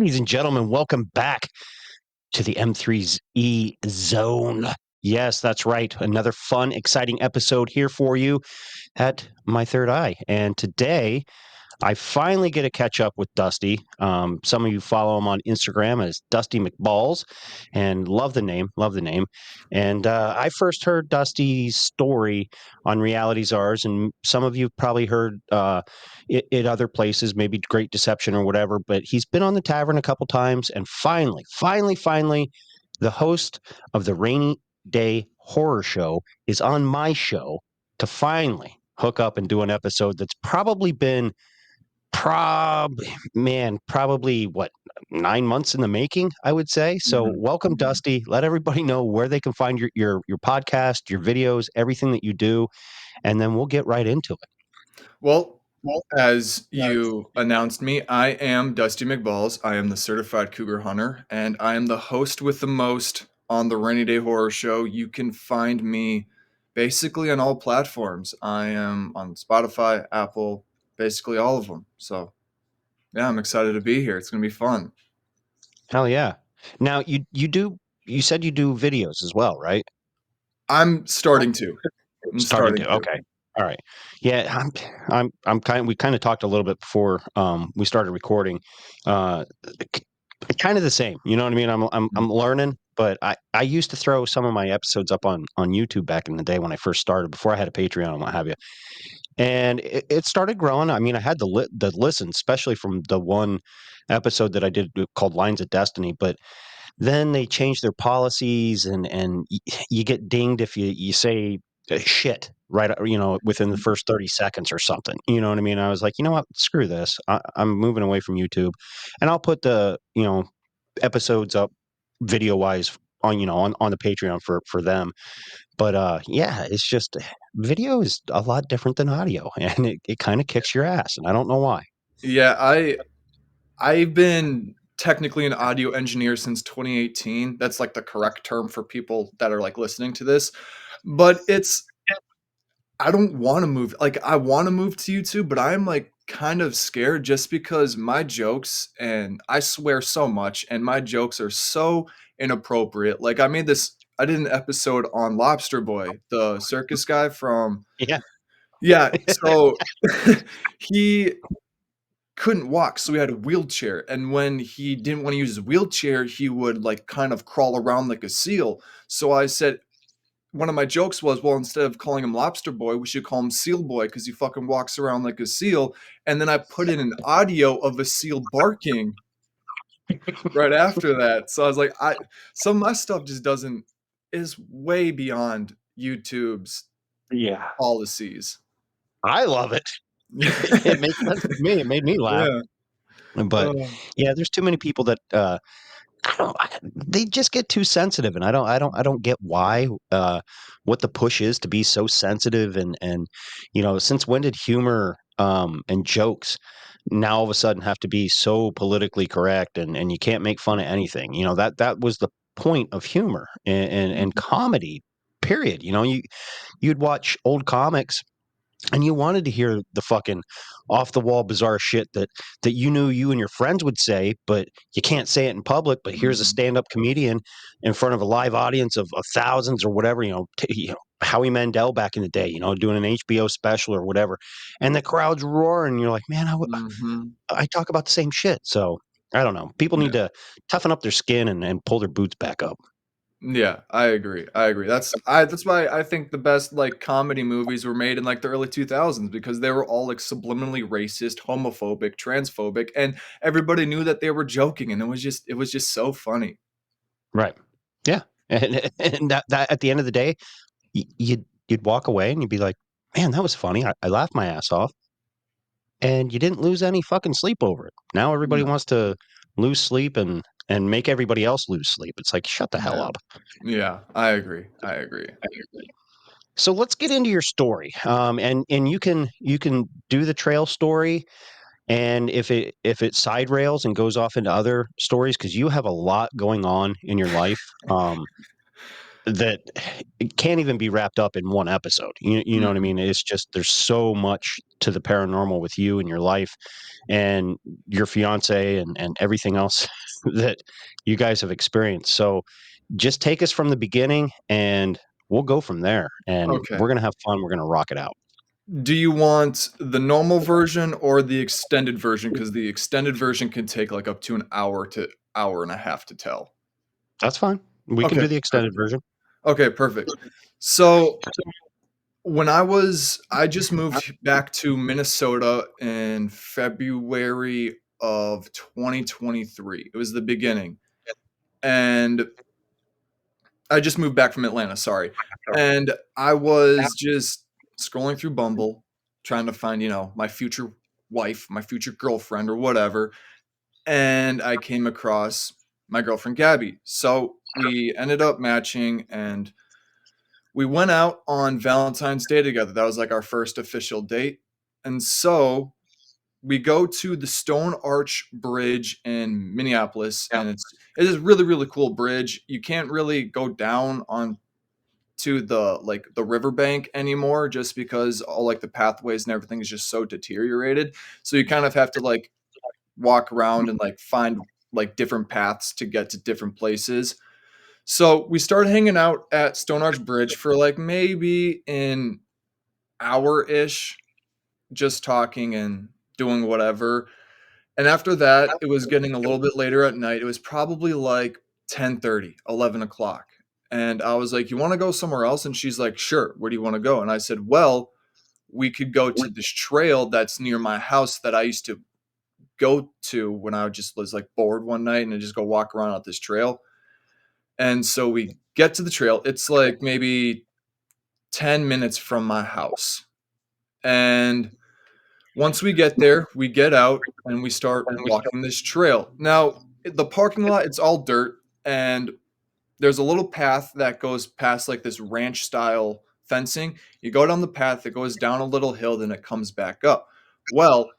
Ladies and gentlemen, welcome back to the M3's E Zone. Yes, that's right. Another fun, exciting episode here for you at My Third Eye. And today, I finally get to catch up with Dusty. Some of you follow him on Instagram as Dusty McBalls, and love the name, love the name. And I first heard Dusty's story on Reality Czars, and some of you have probably heard it other places, maybe Great Deception or whatever. But he's been on the tavern a couple times, and finally, the host of the Rainy Day Horror Show is on my show to finally hook up and do an episode that's probably been probably what, 9 months in the making, I would say. So welcome, Dusty. Let everybody know where they can find your podcast, your videos, everything that you do, and then we'll get right into it. Well, as you announced me, I am Dusty McBalls. I am the certified cougar hunter, and I am the host with the most on the Rainy Day Horror Show. You can find me basically on all platforms. I am on Spotify, Apple, basically all of them. So, yeah, I'm excited to be here. It's going to be fun. Hell yeah. Now you said you do videos as well, right? I'm starting to. I'm Starting starting to. to. Okay. All right. Yeah, we kind of talked a little bit before we started recording. Uh kind of the same. You know what I mean? I'm learning, but I used to throw some of my episodes up on YouTube back in the day when I first started, before I had a Patreon and what have you. And it started growing. I mean, I had the listen, especially from the one episode that I did called Lines of Destiny, but then they changed their policies, and you get dinged if you say shit right, within the first 30 seconds or something. You know what I mean? I was like, you know what? Screw this. I'm moving away from YouTube, and I'll put the episodes up video wise on the Patreon for them. But yeah, it's just video is a lot different than audio, and it kind of kicks your ass, and I don't know why. Yeah, I've been technically an audio engineer since 2018. That's like the correct term for people that are like listening to this. But I don't want to move. Like I want to move to YouTube, but I'm like kind of scared just because my jokes, and I swear so much, and my jokes are so inappropriate. Like I did an episode on Lobster Boy, the circus guy from, Yeah. yeah, so he couldn't walk, so he had a wheelchair. And when he didn't want to use his wheelchair, he would like kind of crawl around like a seal. So I said, one of my jokes was, well, instead of calling him Lobster Boy, we should call him Seal Boy because he fucking walks around like a seal. And then I put in an audio of a seal barking right after that. So I was like, some of my stuff just doesn't is way beyond YouTube's Yeah. policies. I love it. It makes sense to me. It made me laugh. Yeah. But Uh, yeah, there's too many people that they just get too sensitive, and I don't get why. What the push is to be so sensitive, and since when did humor and jokes now all of a sudden have to be so politically correct, and you can't make fun of anything? That was the point of humor and comedy. Period. You'd watch old comics, and you wanted to hear the fucking off the wall bizarre shit that you knew you and your friends would say, but you can't say it in public. But here's a mhm. stand-up comedian in front of a live audience of thousands or whatever, Howie Mandel back in the day, doing an HBO special or whatever, and the crowd's roaring. You're like, man, Mhm. I talk about the same shit. So I don't know. People need Yeah. to toughen up their skin and pull their boots back up. Yeah, I agree. I agree. That's why I think the best like comedy movies were made in like the early 2000s because they were all like subliminally racist, homophobic, transphobic, and everybody knew that they were joking, and it was just so funny. Right. Yeah. And that at the end of the day, you'd walk away and you'd be like, "Man, that was funny. I laughed my ass off, and you didn't lose any fucking sleep over it." Now everybody No. wants to lose sleep and make everybody else lose sleep. It's like, shut the hell Yeah. up. Yeah, I agree. I agree. So let's get into your story. And you can do the trail story, and if it side rails and goes off into other stories, because you have a lot going on in your life. That it can't even be wrapped up in one episode. You know what I Mm-mm. mean? It's just there's so much. to the paranormal with you and your life and your fiance and everything else that you guys have experienced. So just take us from the beginning and we'll go from there. And Okay. we're going to have fun. We're going to rock it out. Do you want the normal version or the extended version? Because the extended version can take like up to an hour to hour and a half to tell. That's fine. We can Okay, do the extended perfect. version. Okay, perfect. So when I just moved back to Minnesota in February of 2023. It was the beginning. And I just moved back from Atlanta, sorry. And I was just scrolling through Bumble, trying to find, my future wife, my future girlfriend, or whatever. And I came across my girlfriend, Gabby. So we ended up matching and we went out on Valentine's Day together. That was like our first official date. And so we go to the Stone Arch Bridge in Minneapolis, and it is really, really cool bridge. You can't really go down on to the riverbank anymore just because all like the pathways and everything is just so deteriorated. So you kind of have to like walk around and like find like different paths to get to different places. So we started hanging out at Stone Arch Bridge for like maybe an hour ish, just talking and doing whatever. And after that, it was getting a little bit later at night. It was probably like 10:30, 11 o'clock. And I was like, "You want to go somewhere else?" And she's like, "Sure. Where do you want to go?" And I said, "Well, we could go to this trail that's near my house that I used to go to when I just was like bored one night and I just go walk around at this trail." And so we get to the trail. It's like maybe 10 minutes from my house. And once we get there, we get out and we start walking this trail. Now, the parking lot, it's all dirt, and there's a little path that goes past like this ranch style fencing. You go down the path, it goes down a little hill, then it comes back up. Well,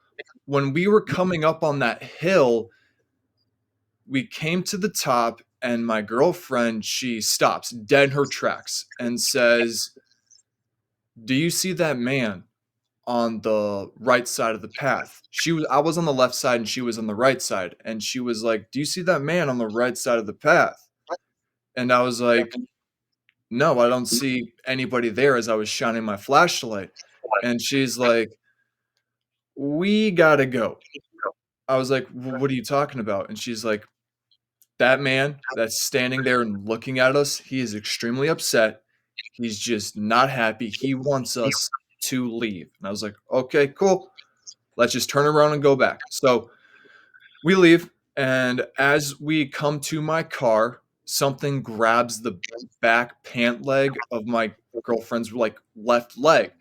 when we were coming up on that hill, we came to the top, and my girlfriend, she stops dead in her tracks and says, "Do you see that man on the right side of the path?" I was on the left side and she was on the right side, and she was like, "Do you see that man on the right side of the path?" And I was like, "No, I don't see anybody there," as I was shining my flashlight. And she's like, "We gotta go." I was like, What are you talking about?" And she's like, "That man that's standing there and looking at us, he is extremely upset. He's just not happy. He wants us to leave." And I was like, "Okay, cool. Let's just turn around and go back." So we leave, and as we come to my car, something grabs the back pant leg of my girlfriend's like left leg,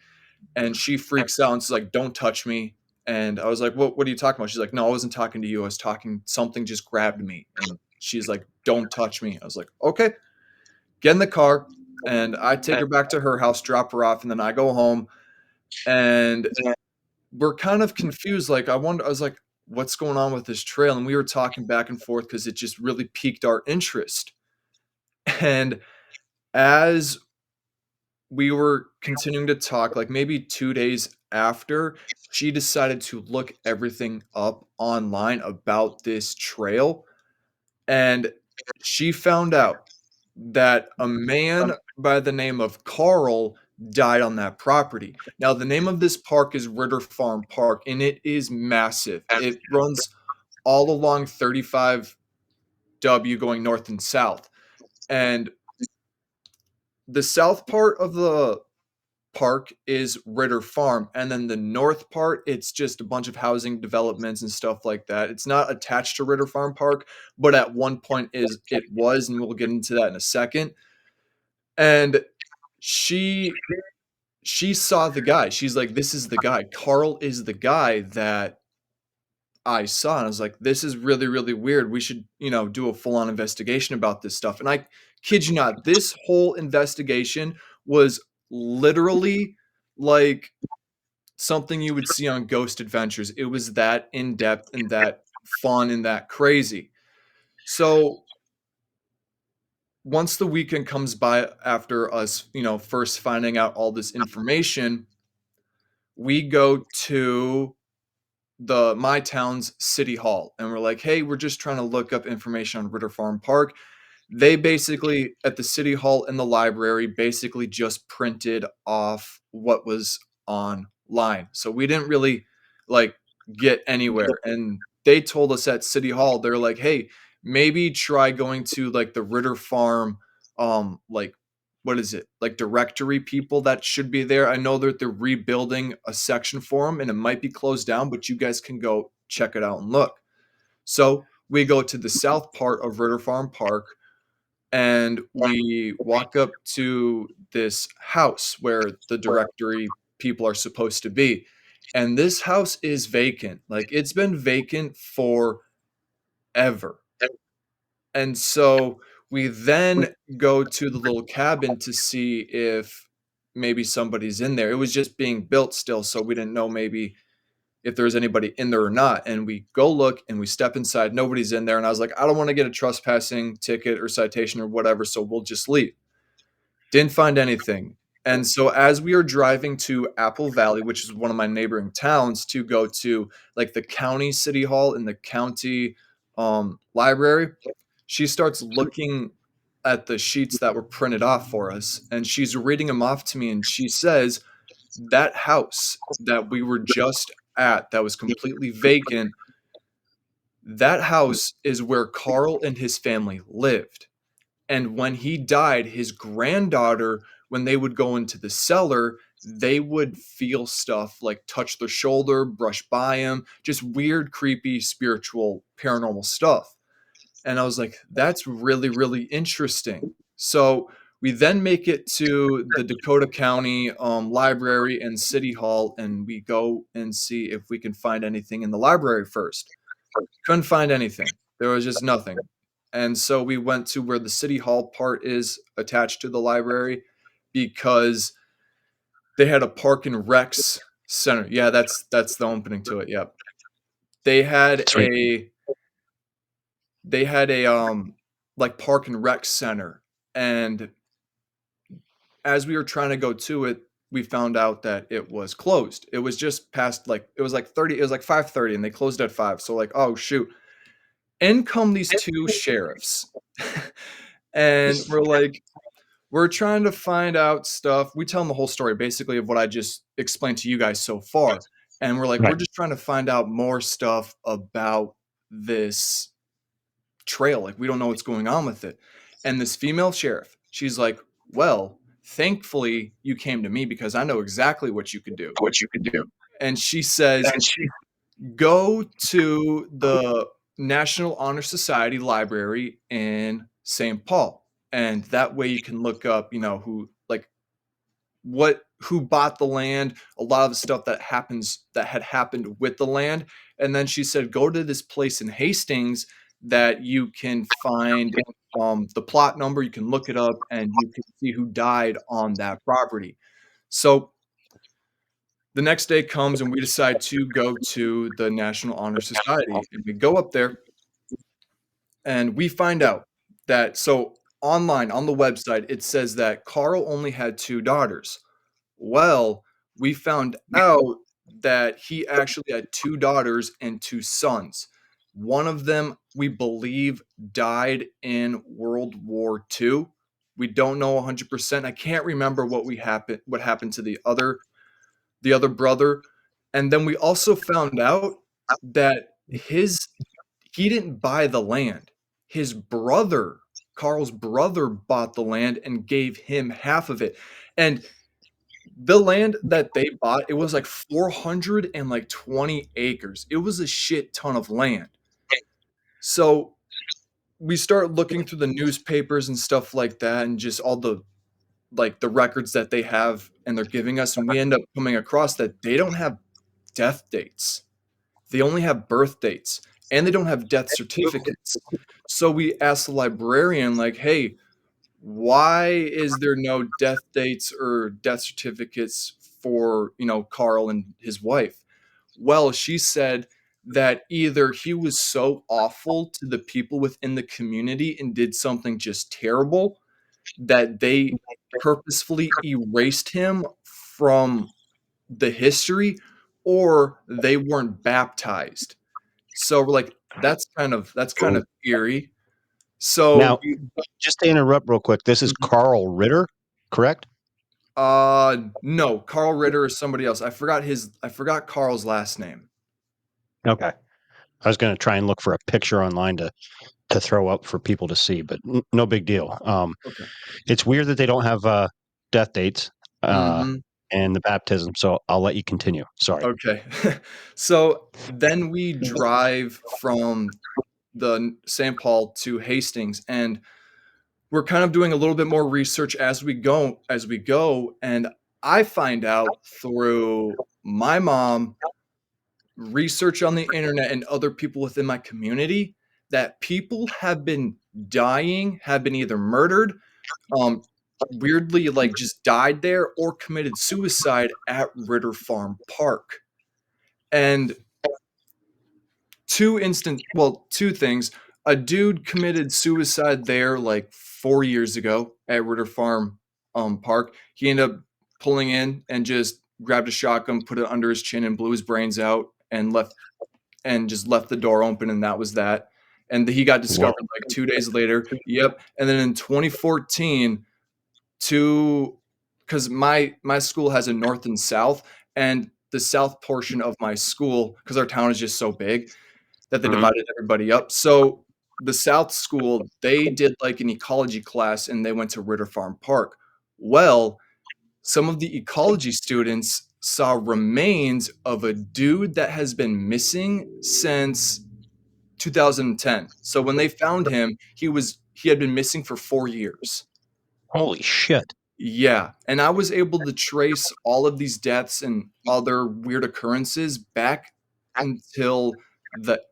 and she freaks out and she's like, "Don't touch me." And I was like, What are you talking about?" She's like, "No, I wasn't talking to you. I was talking, something just grabbed me." And she's like, "Don't touch me." I was like, "Okay." Get in the car, and I take her back to her house, drop her off, and then I go home, and we're kind of confused. Like, I was like, "What's going on with this trail?" And we were talking back and forth because it just really piqued our interest. And as we were continuing to talk, like maybe 2 days after, she decided to look everything up online about this trail. And she found out that a man by the name of Carl died on that property. Now, the name of this park is Ritter Farm Park, and it is massive. It runs all along 35W going north and south. And the south part of the park is Ritter Farm, and then the north part, it's just a bunch of housing developments and stuff like that. It's not attached to Ritter Farm Park, but at one point it was, and we'll get into that in a second. And she she saw the guy. She's like, "This is the guy. Carl is the guy that I saw." And I was like, "This is really, really weird. We should, do a full-on investigation about this stuff." And I kid you not, this whole investigation was literally like something you would see on Ghost Adventures. It was that in depth and that fun and that crazy. So once the weekend comes by after us, first finding out all this information, we go to my town's city hall, and we're like, "Hey, we're just trying to look up information on Ritter Farm Park." They basically at the city hall and the library basically just printed off what was online. So we didn't really like get anywhere. And they told us at city hall, they're like, "Hey, maybe try going to like the Ritter Farm like what is it? Like directory people that should be there. I know that they're rebuilding a section for them and it might be closed down, but you guys can go check it out and look." So we go to the south part of Ritter Farm Park and we walk up to this house where the directory people are supposed to be. And this house is vacant. Like it's been vacant forever. And so we then go to the little cabin to see if maybe somebody's in there. It was just being built still, so we didn't know maybe if there was anybody in there or not. And we go look and we step inside, nobody's in there. And I was like, I don't want to get a trespassing ticket or citation or whatever, so we'll just leave. Didn't find anything. And so as we are driving to Apple Valley, which is one of my neighboring towns, to go to like the county city hall and the county library, she starts looking at the sheets that were printed off for us and she's reading them off to me and she says, that house that we were just at that was completely vacant, that house is where Carl and his family lived. And when he died, his granddaughter, when they would go into the cellar, they would feel stuff like touch their shoulder, brush by him, just weird, creepy, spiritual, paranormal stuff. And I was like, that's really, really interesting. So we then make it to the Dakota County Library and City Hall, and we go and see if we can find anything in the library first. Couldn't find anything. There was just nothing. And so we went to where the City Hall part is attached to the library because they had a park and recs center. Yeah, that's the opening to it. Yep. They had Sweet. a like park and rec center, and as we were trying to go to it, we found out that it was closed. It was just past like it was like 30 it was like 5:30 and they closed at 5. So like, oh shoot. In come these two sheriffs. And we're like, we're trying to find out stuff. We tell them the whole story basically of what I just explained to you guys so far. And we're like, we're Right. just trying to find out more stuff about this trail. Like, we don't know what's going on with it. And this female sheriff, she's like, well, thankfully you came to me because I know exactly what you could do. What you could do. And she says, And she go to the National Honor Society library in St. Paul. And that way you can look up, who bought the land, a lot of the stuff that had happened with the land. And then she said, go to this place in Hastings that you can find the plot number, you can look it up, and you can see who died on that property. So the next day comes and we decide to go to the National Honor Society. And we go up there and we find out that so online on the website, it says that Carl only had two daughters. Well, we found out that he actually had two daughters and two sons. One of them, we believe, died in World War II. We don't know 100%. I can't remember what happened to the other brother. And then we also found out that he didn't buy the land. His brother, Carl's brother, bought the land and gave him half of it. And the land that they bought, it was like 420 acres. It was a shit ton of land. So we start looking through the newspapers and stuff like that and just all the records that they have and they're giving us, and we end up coming across that they don't have death dates. They only have birth dates and they don't have death certificates. So we asked the librarian, like, hey, why is there no death dates or death certificates for, Carl and his wife? Well, she said that either he was so awful to the people within the community and did something just terrible that they purposefully erased him from the history, or they weren't baptized. So we're like, that's kind of eerie. So Now, just to interrupt real quick, this is Mhm. Carl Ritter, correct? No, Carl Ritter is somebody else. I forgot Carl's last name. Okay. I was going to try and look for a picture online to throw up for people to see, but no big deal. Okay. It's weird that they don't have death dates uh, Mhm. and the baptism, so I'll let you continue. Sorry. Okay. So then we drive from the St. Paul to Hastings, and we're kind of doing a little bit more research as we go, and I find out through my mom, research on the internet, and other people within my community that people have been dying, have been either murdered, um, weirdly, like, just died there or committed suicide at Ritter Farm Park. And two things. A dude committed suicide there like 4 years ago at Ritter Farm, Park. He ended up pulling in and just grabbed a shotgun, put it under his chin, and blew his brains out and just left the door open, and that was that. And he got Whoa. discovered like 2 days later. Yep. And then in 2014, two because my school has a north and south, and the south portion of my school, because our town is just so big, that they Mhm. divided everybody up. So the South School, they did like an ecology class and they went to Ritter Farm Park. Well, some of the ecology students saw remains of a dude that has been missing since 2010. So when they found him, he had been missing for 4 years. Holy shit. Yeah, and I was able to trace all of these deaths and other weird occurrences back until the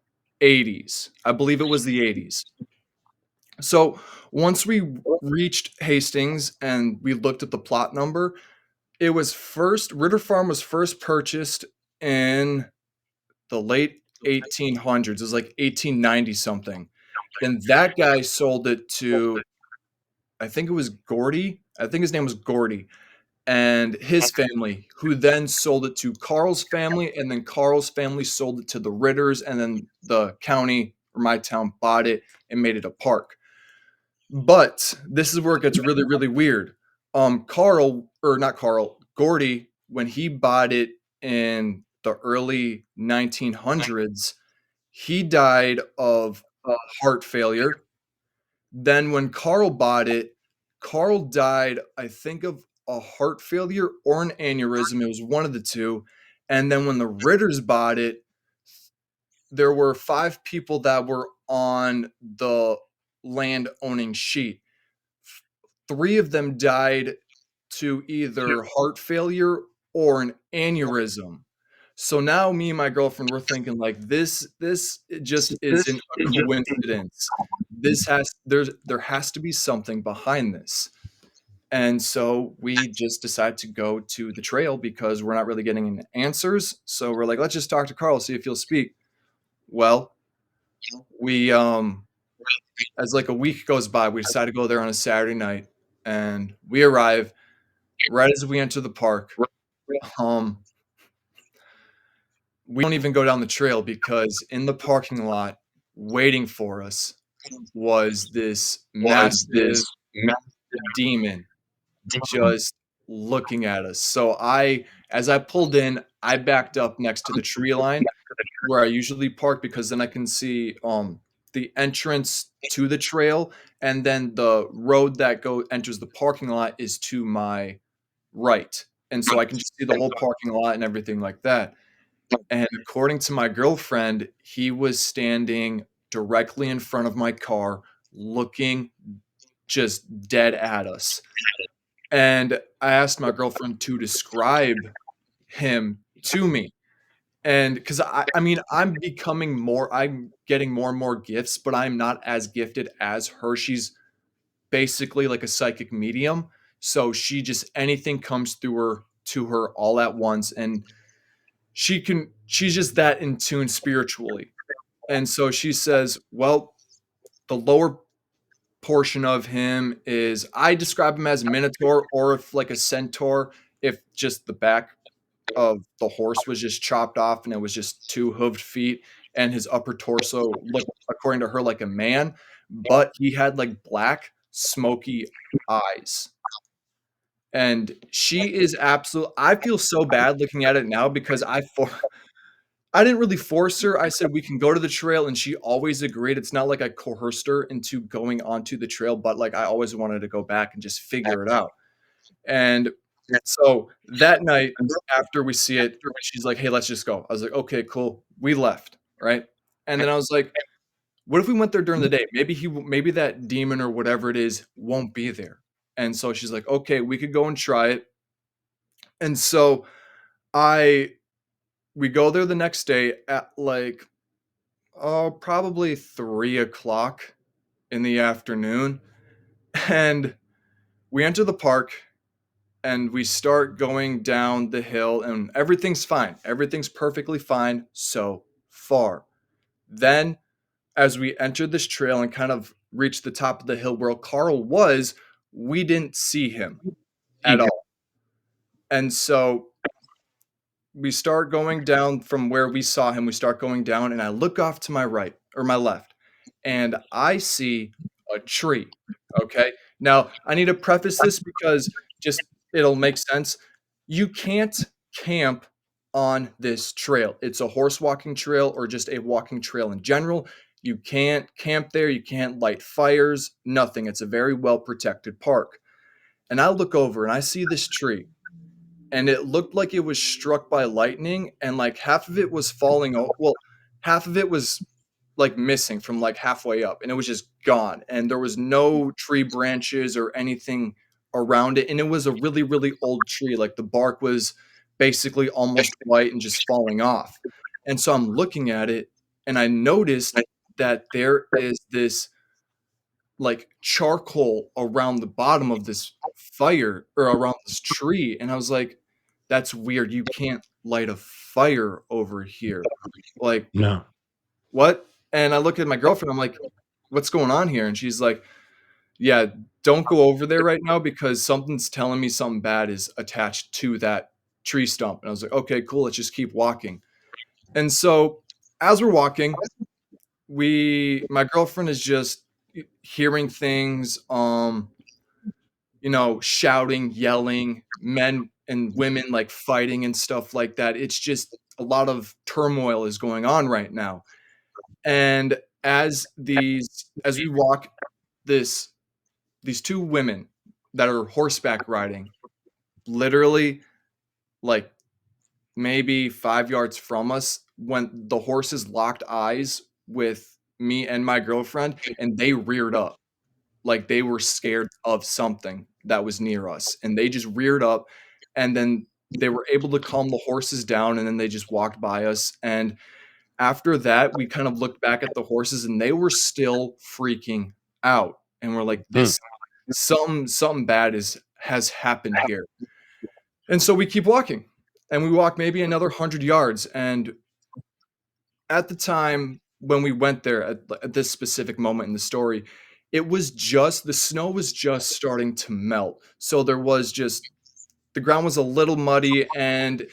80s. I believe it was the 80s. So, once we reached Hastings and we looked at the plot number, it was first Ritter Farm was first purchased in the late 1800s. It was like 1890 something. And that guy sold it to, I think it was Gordy. I think his name was Gordy, and his family, who then sold it to Carl's family, and then Carl's family sold it to the Ritters, and then the county or my town bought it and made it a park. But this is where it gets really, really weird. Carl, or not Carl, Gordy, when he bought it in the early 1900s, he died of heart failure. Then when Carl bought it, Carl died, I think, of a heart failure or an aneurysm. It was one of the two. And then when the Ritters bought it, there were 5 people that were on the land owning sheet. 3 of them died to either heart failure or an aneurysm. So now me and my girlfriend, we're thinking like this it just isn't a coincidence. There has to be something behind this. And so we just decided to go to the trail because we're not really getting any answers. So we're like, let's just talk to Carl, see if he'll speak. Well, we as like a week goes by, we decide to go there on a Saturday night, and we arrive right as we enter the park. Um, we don't even go down the trail because in the parking lot, waiting for us, was this massive demon just looking at us. So as I pulled in, I backed up next to the tree line where I usually park because then I can see the entrance to the trail, and then the road that go enters the parking lot is to my right. And so I can just see the whole parking lot and everything like that. And according to my girlfriend, he was standing directly in front of my car, looking just dead at us. And I asked my girlfriend to describe him to me. And because I mean, I'm getting more and more gifts, but I'm not as gifted as her. She's basically like a psychic medium. So anything comes through her to her all at once. And she's just that in tune spiritually. And so she says, well, the lower portion of him is, I describe him as a minotaur, or if like a centaur, if just the back. of the horse was just chopped off and it was just 2 hooved feet, and his upper torso looked, according to her, like a man, but he had, like, black, smoky eyes. And she is absolute I feel so bad looking at it now because I didn't really force her. I said, "We can go to the trail," and she always agreed. It's not like I coerced her into going onto the trail, but, like, I always wanted to go back and just figure it out. And so that night, after we see it, she's like, "Hey, let's just go." I was like, "Okay, cool." We left, right? And then I was like, "What if we went there during the day? Maybe that demon or whatever it is won't be there." And so she's like, "Okay, we could go and try it." And so I we go there the next day at, like, oh, probably 3 o'clock in the afternoon, and we enter the park, and we start going down the hill, and everything's fine. Everything's perfectly fine so far. Then, as we entered this trail and kind of reached the top of the hill where Carl was, we didn't see him at all. And so we start going down from where we saw him. We start going down, and I look off to my right or my left, and I see a tree. Okay. Now, I need to preface this because just it'll make sense. You can't camp on this trail. It's a horse walking trail or just a walking trail in general. You can't camp there. You can't light fires, nothing. It's a very well protected park. And I look over and I see this tree, and it looked like it was struck by lightning, and, like, half of it was half of it was, like, missing from, like, halfway up, and it was just gone, and there was no tree branches or anything around it, and it was a really, really old tree, like, the bark was basically almost white and just falling off, and so I'm looking at it, and I noticed that there is this, like, charcoal around the bottom of this fire or around this tree, and I was like, "That's weird, you can't light a fire over here." Like, No. "What?" And I look at my girlfriend, I'm like, "What's going on here?" And she's like, "Yeah, don't go over there right now because something's telling me something bad is attached to that tree stump." And I was like, "Okay, cool, let's just keep walking." And so, as we're walking, my girlfriend is just hearing things, shouting, yelling, men and women, like, fighting and stuff like that. It's just a lot of turmoil is going on right now. And as we walk, this these 2 women that are horseback riding, literally, like, maybe 5 yards from us, when the horses locked eyes with me and my girlfriend, and they reared up. Like they were scared of something that was near us, and they just reared up, and then they were able to calm the horses down, and then they just walked by us, and after that, we kind of looked back at the horses, and they were still freaking out, and we're like, Hmm. "This something bad has happened here." And so we keep walking, and we walk maybe another 100 yards, and at the time when we went there at this specific moment in the story, the snow was just starting to melt. So there was just the ground was a little muddy, and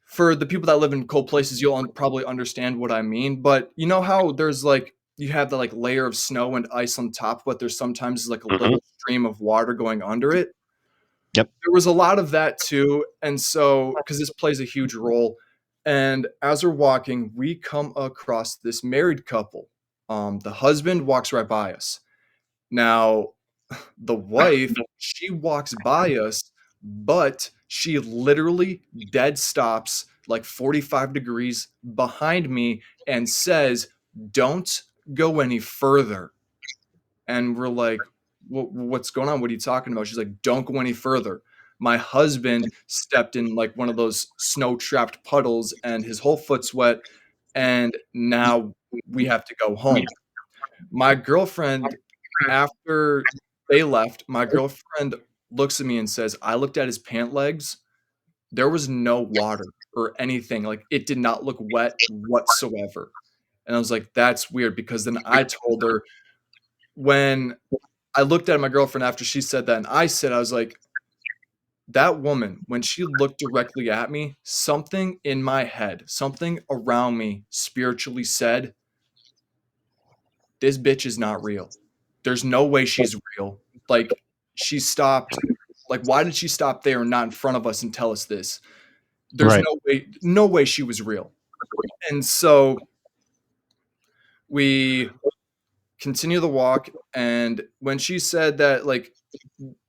for the people that live in cold places, you'll probably understand what I mean. But you know how there's like you have the like layer of snow and ice on top, but there's sometimes like a Mhm. little stream of water going under it. Yep. There was a lot of that too, and so because this plays a huge role, and as we're walking, we come across this married couple. The husband walks right by us. Now, the wife, she walks by us, but she literally dead stops like 45 degrees behind me and says, "Don't go any further." And we're like, What's going on? What are you talking about?" She's like, "Don't go any further. My husband stepped in like one of those snow trapped puddles and his whole foot's wet. And now we have to go home." My girlfriend, after they left, my girlfriend looks at me and says, "I looked at his pant legs. There was no water or anything. Like it did not look wet whatsoever." And I was like, "That's weird," because then I told her when I looked at my girlfriend after she said that, and I was like, That woman, when she looked directly at me, something in my head, something around me spiritually said, "This bitch is not real. There's no way she's real." Like, she stopped like, why did she stop there and not in front of us and tell us this? There's Right. no way she was real. And so we continue the walk, and when she said that, like,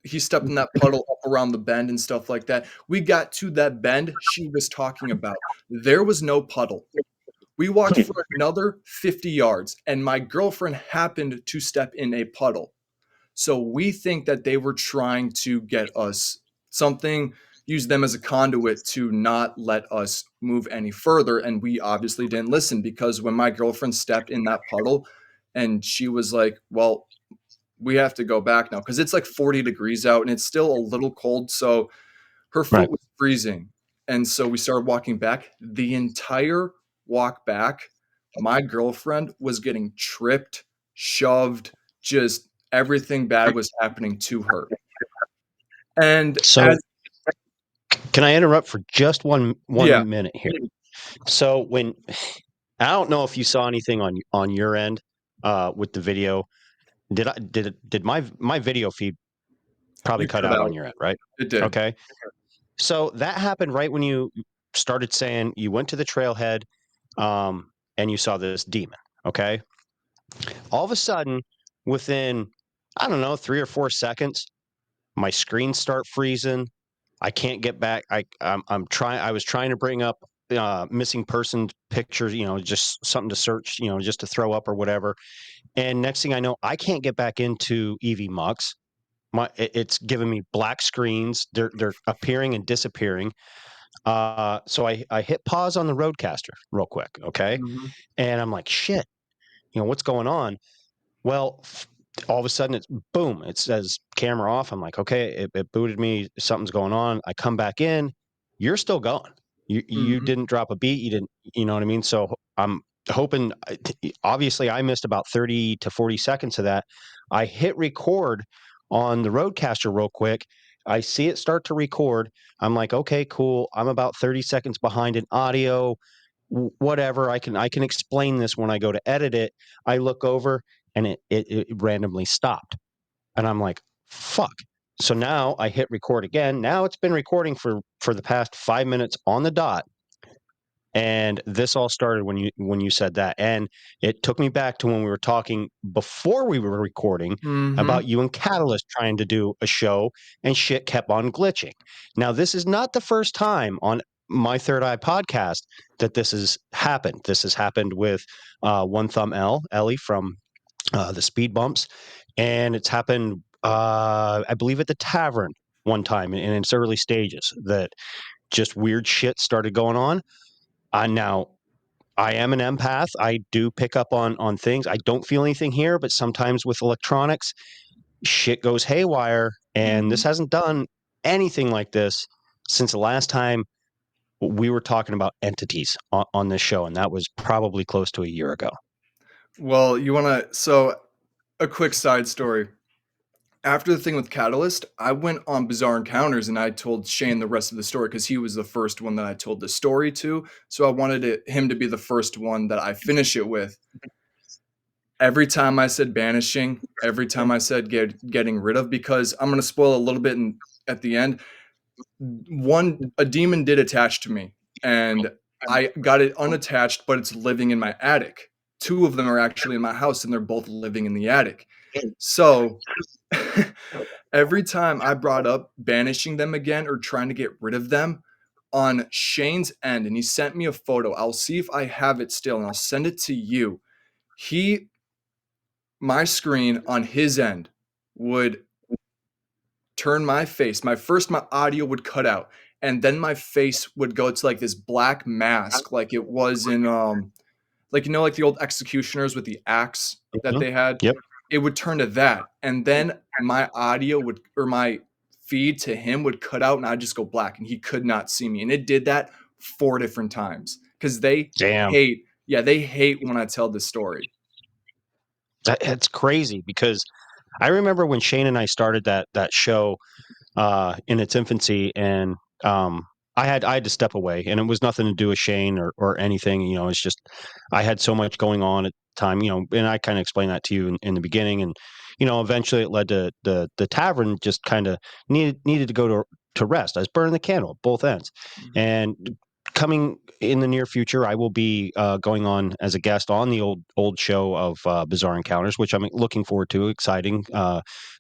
he stepped in that puddle up around the bend and stuff like that, we got to that bend she was talking about. There was no puddle. We walked for another 50 yards, and my girlfriend happened to step in a puddle. So we think that they were trying to get us something, use them as a conduit to not let us move any further. And we obviously didn't listen, because when my girlfriend stepped in that puddle and she was like, "Well, we have to go back now," because it's like 40 degrees out and it's still a little cold. So her Right. foot was freezing. And so we started walking back. The entire walk back, my girlfriend was getting tripped, shoved, just everything bad was happening to her. And So as can I interrupt for just yeah, one minute here? So when I don't know if you saw anything on your end with the video. Did my video feed probably you cut cut out out. on your end, right? It did. Okay. So that happened right when you started saying you went to the trailhead, and you saw this demon. Okay. All of a sudden, within, I don't know, 3 or 4 seconds, my screens start freezing. I can't get back. I'm trying. I was trying to bring up missing persons pictures, just something to search, just to throw up or whatever. And next thing I know, I can't get back into EV Mux. It's giving me black screens. They're appearing and disappearing. So I hit pause on the Roadcaster real quick, okay, Mhm. and I'm like, shit, what's going on? Well, all of a sudden it's boom. It says camera off. I'm like, okay, it booted me. Something's going on. I come back in. You're still going. You Mhm. didn't drop a beat. You didn't. You know what I mean? So I'm hoping. Obviously, I missed about 30 to 40 seconds of that. I hit record on the Roadcaster real quick. I see it start to record. I'm like, okay, cool. I'm about 30 seconds behind in audio. Whatever. I can explain this when I go to edit it. I look over and it randomly stopped. And I'm like, fuck. So now I hit record again. Now it's been recording for the past 5 minutes on the dot. And this all started when you said that. And it took me back to when we were talking before we were recording Mhm. about you and Catalyst trying to do a show and shit kept on glitching. Now, this is not the first time on my Third Eye podcast that this has happened. This has happened with One Thumb Ellie from the speed bumps, and it's happened, I believe, at the tavern one time in its early stages that just weird shit started going on. Now I am an empath. I do pick up on things. I don't feel anything here, but sometimes with electronics, shit goes haywire, and this Mhm. hasn't done anything like this since the last time we were talking about entities on this show, and that was probably close to a year ago. Well, so a quick side story. After the thing with Catalyst, I went on Bizarre Encounters and I told Shane the rest of the story, because he was the first one that I told the story to. So I wanted him to be the first one that I finish it with. Every time I said banishing, every time I said getting rid of, because I'm going to spoil a little bit at the end. A demon did attach to me, and I got it unattached, but it's living in my attic. Two of them are actually in my house, and they're both living in the attic. So every time I brought up banishing them again or trying to get rid of them, on Shane's end, and he sent me a photo. I'll see if I have it still, and I'll send it to you. He My screen on his end would turn my face. My audio would cut out, and then my face would go to like this black mask, like it was in like, like the old executioners with the axe that Mhm. they had. Yep. It would turn to that, and then my audio would, or my feed to him would cut out, and I'd just go black, and he could not see me. And it did that 4 different times, because Damn. they hate when I tell this story. That's crazy because I remember when Shane and I started that show. in its infancy, and I had to step away, and it was nothing to do with Shane or anything. It's just I had so much going on at the time. And I kind of explained that to you in the beginning, and eventually it led to the tavern just kind of needed to go to rest. I was burning the candle at both ends, Mhm. and coming in the near future, I will be going on as a guest on the old show of Bizarre Encounters, which I'm looking forward to. Exciting,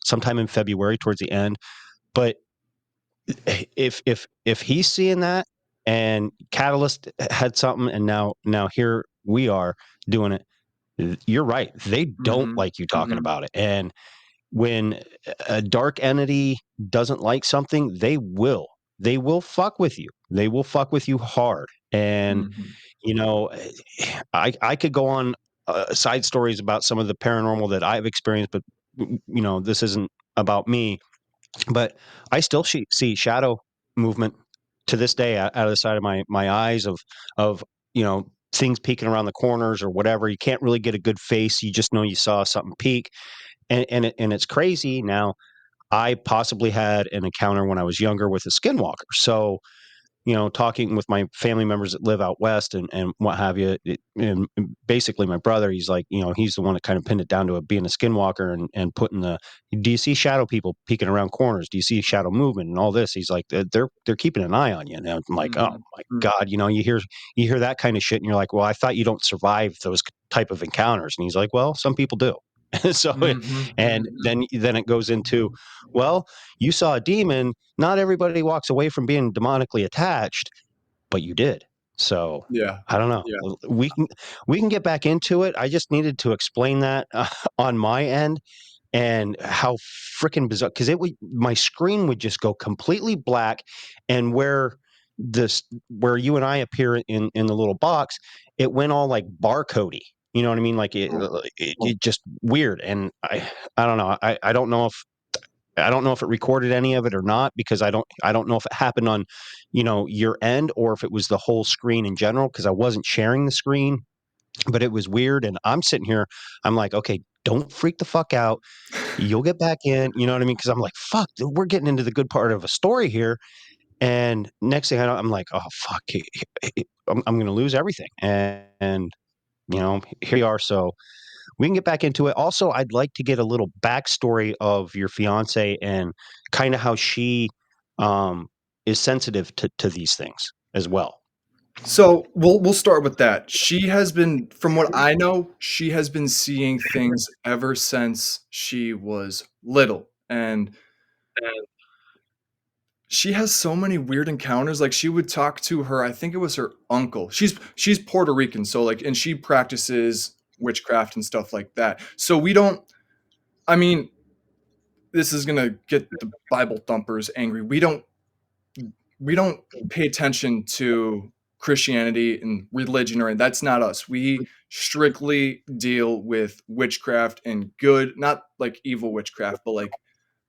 sometime in February towards the end. But if he's seeing that, and Catalyst had something, and now here we are doing it, you're right. They don't Mhm. like you talking Mhm. about it. And when a dark entity doesn't like something, they will fuck with you. They will fuck with you hard. And Mhm. you know, I could go on side stories about some of the paranormal that I've experienced, but this isn't about me. But I still see shadow movement to this day out of the side of my eyes of things peeking around the corners or whatever. You can't really get a good face. You just know you saw something peek, and it's crazy. Now I possibly had an encounter when I was younger with a skinwalker. So talking with my family members that live out west and what have you. And basically, my brother, he's like, he's the one that kind of pinned it down to being a skinwalker and putting do you see shadow people peeking around corners? Do you see shadow movement and all this? He's like, they're keeping an eye on you. And I'm like, oh Mhm. my Mhm. God, you hear that kind of shit, and you're like, well, I thought you don't survive those type of encounters. And he's like, well, some people do. So, Mhm. and then it goes into, well, you saw a demon. Not everybody walks away from being demonically attached, but you did. So Yeah. I don't know. Yeah. We can get back into it. I just needed to explain that on my end, and how freaking bizarre, because it would my screen would just go completely black, and where you and I appear in the little box, it went all like barcodey. You know what I mean? Like Oh. it just weird. And I don't know. I don't know if it recorded any of it or not, because I don't know if it happened on, your end, or if it was the whole screen in general, because I wasn't sharing the screen. But it was weird, and I'm sitting here, I'm like, okay, don't freak the fuck out. You'll get back in, you know what I mean? Because I'm like, fuck, we're getting into the good part of a story here. And next thing I know, I'm like, oh fuck, I'm gonna lose everything. And here we are. So we can get back into it. Also, I'd like to get a little backstory of your fiance, and kind of how she um, is sensitive to these things as well. So we'll start with that. She has been, from what I know, she has been seeing things ever since she was little, and she has so many weird encounters. Like she would talk to her, I think it was her uncle. She's Puerto Rican, so like, and she practices witchcraft and stuff like that. So we don't. I mean, this is gonna get the Bible thumpers angry. We don't pay attention to Christianity and religion, or that's not us. We strictly deal with witchcraft and good, not like evil witchcraft, but like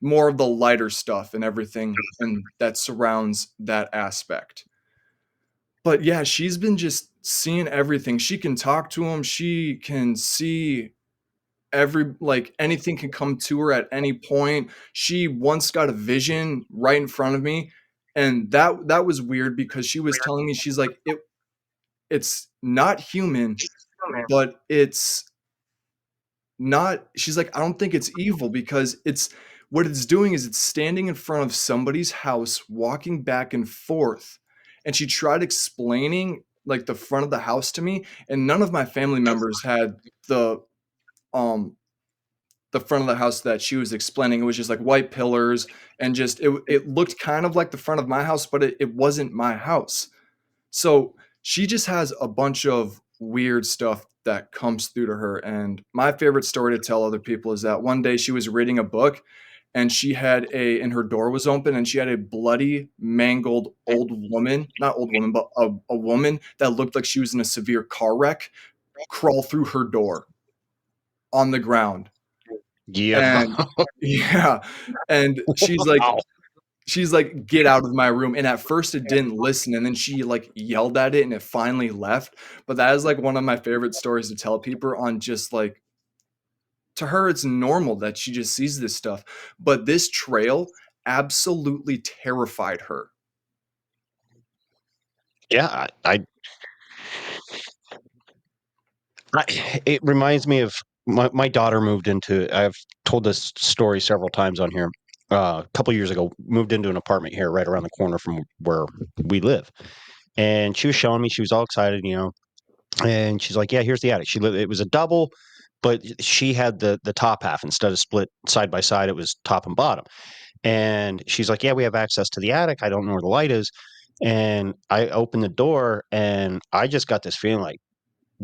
more of the lighter stuff and everything and that surrounds that aspect. But yeah, she's been just seeing everything. She can talk to him. She can see like anything can come to her at any point. She once got a vision right in front of me, and that was weird because she was telling me, she's like, it's not human, but it's not, she's like, I don't think it's evil because it's, what it's doing is it's standing in front of somebody's house walking back and forth. And she tried explaining like the front of the house to me, and none of my family members had the um the front of the house that she was explaining. It was just like white pillars, and just it looked kind of like the front of my house, but it wasn't my house. So she just has a bunch of weird stuff that comes through to her. And my favorite story to tell other people is that one day she was reading a book, and she had and her door was open, and she had a bloody, mangled old woman, not old woman, but a woman that looked like she was in a severe car wreck, crawl through her door on the ground. Yeah. And yeah, and Wow. she's like, "Get out of my room." And at first it didn't listen, and then she like yelled at it and it finally left. But that is like one of my favorite stories to tell people, on just like, to her it's normal that she just sees this stuff. But this trail absolutely terrified her. Yeah, it reminds me of my daughter moved into. I've told this story several times on here. A couple years ago, moved into an apartment here right around the corner from where we live, and she was showing me. She was all excited, and she's like, "Yeah, here's the attic." It was a double, but she had the top half instead of split side by side. It was top and bottom. And she's like, "Yeah, we have access to the attic. I don't know where the light is." And I opened the door, and I just got this feeling like,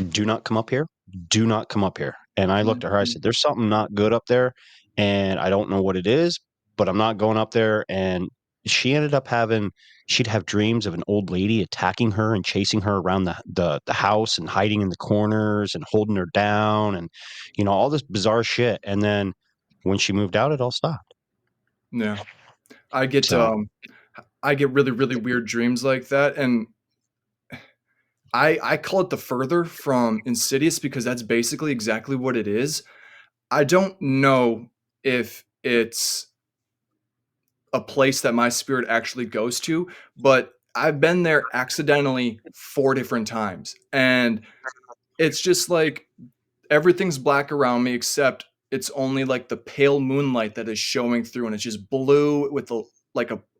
"Do not come up here. Do not come up here." And I looked at her. I Mhm. said, "There's something not good up there, and I don't know what it is, but I'm not going up there." And she ended up having she'd have dreams of an old lady attacking her and chasing her around the house and hiding in the corners and holding her down and all this bizarre shit. And then when she moved out, it all stopped. Yeah. I get, So, um I get really, really weird dreams like that, and I call it the further from insidious because that's basically exactly what it is. I don't know if it's a place that my spirit actually goes to, but I've been there accidentally 4 different times, and it's just like everything's black around me except it's only like the pale moonlight that is showing through, and it's just blue with a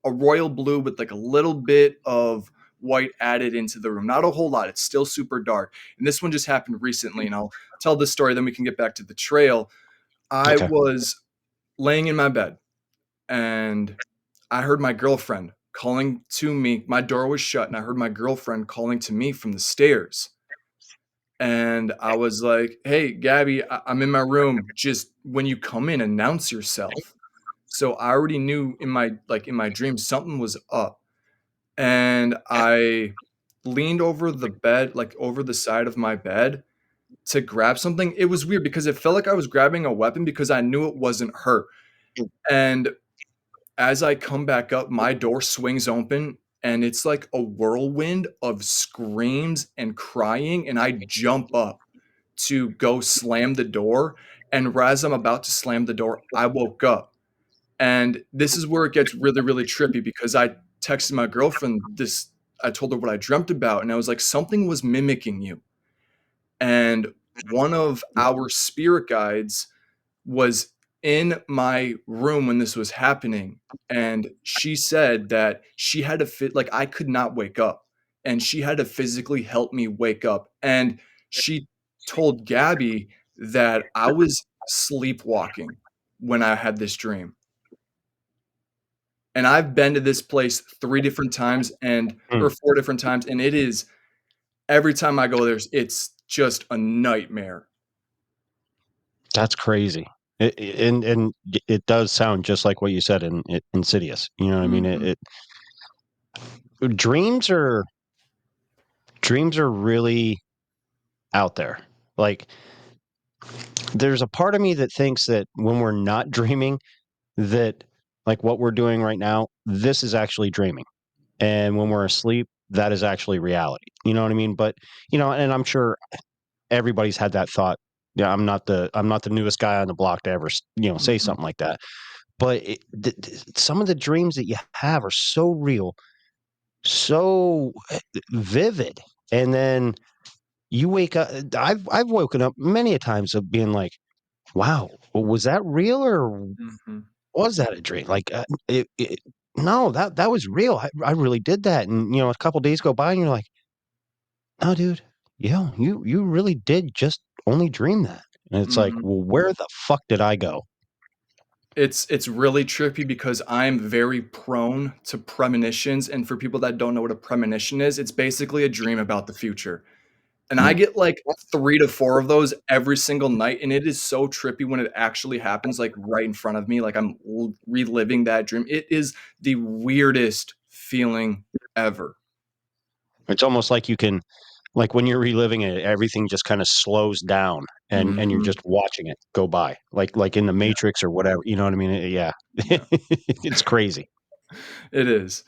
royal blue with like a little bit of white added into the room. Not a whole lot. It's still super dark. And this one just happened recently, and I'll tell this story, then we can get back to the trail. I okay. was laying in my bed and I heard my girlfriend calling to me. My door was shut, and I heard my girlfriend calling to me from the stairs. And I was like, "Hey, Gabby, I'm in my room. Just when you come in, announce yourself." So I already knew in my dream something was up. And I leaned over the bed, like over the side of my bed to grab something. It was weird because it felt like I was grabbing a weapon because I knew it wasn't her. And as I come back up, my door swings open and it's like a whirlwind of screams and crying. And I jump up to go slam the door. And as I'm about to slam the door, I woke up. And this is where it gets really, really trippy because I texted my girlfriend this. I told her what I dreamt about, and I was like, something was mimicking you. And one of our spirit guides was in my room when this was happening, and she said that she had to fit like I could not wake up, and she had to physically help me wake up. And she told Gabby that I was sleepwalking when I had this dream. And I've been to this place 3 different times and Hmm, or 4 different times, and it is every time I go there, it's just a nightmare. that's crazy. It does sound just like what you said in Insidious. You know what I mean? Mhm, Dreams are really out there. Like, there's a part of me that thinks that when we're not dreaming, that like what we're doing right now, this is actually dreaming. And when we're asleep, that is actually reality. You know what I mean? But and I'm sure everybody's had that thought. Yeah, I'm not the newest guy on the block to ever say mhm. something like that. But some of the dreams that you have are so real, so vivid, and then you wake up. I've woken up many a times of being like, "Wow, was that real or Mhm. was that a dream?" Like, no, that was real. I really did that, and a couple days go by, and you're like, "No, dude, yeah, you really did just only dream that." And it's like, Mhm. "Well, where the fuck did I go?" It's really trippy because I'm very prone to premonitions, and for people that don't know what a premonition is, it's basically a dream about the future. And I Mm, get like 3 to 4 of those every single night, and it is so trippy when it actually happens, like, right in front of me, like, I'm l reliving that dream. It is the weirdest feeling ever. It's almost like you can like, when you're reliving it, everything just kinda slows down, and you're Mhm. just watching it go by, like in The Yeah, Matrix or whatever, you know what I mean? Yeah. yeah. It's crazy. It is.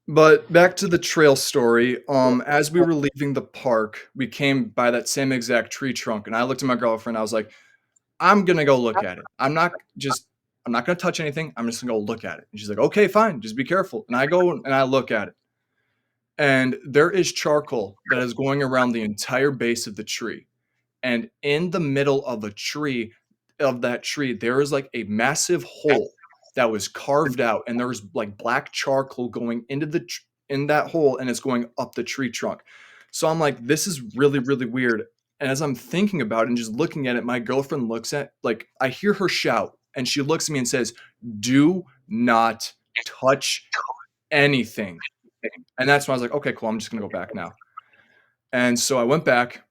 But back to the trail story, as we were leaving the park, we came by that same exact tree trunk, and I looked at my girlfriend, I was like, "I'm gonna go look at it. I'm not just I'm not going to touch anything. I'm just going to go look at it. And she's like, okay, fine. Just be careful. And I go and I look at it. And there is charcoal that is going around the entire base of the tree. And in the middle of that tree, there is like a massive hole that was carved out. And there was like black charcoal going into in that hole, and it's going up the tree trunk. So I'm like, this is really, really weird. And as I'm thinking about it and just looking at it, my girlfriend I hear her shout, and she looks at me and says, do not touch anything. And that's when I was like, okay, cool. I'm just going to go back now. And so I went back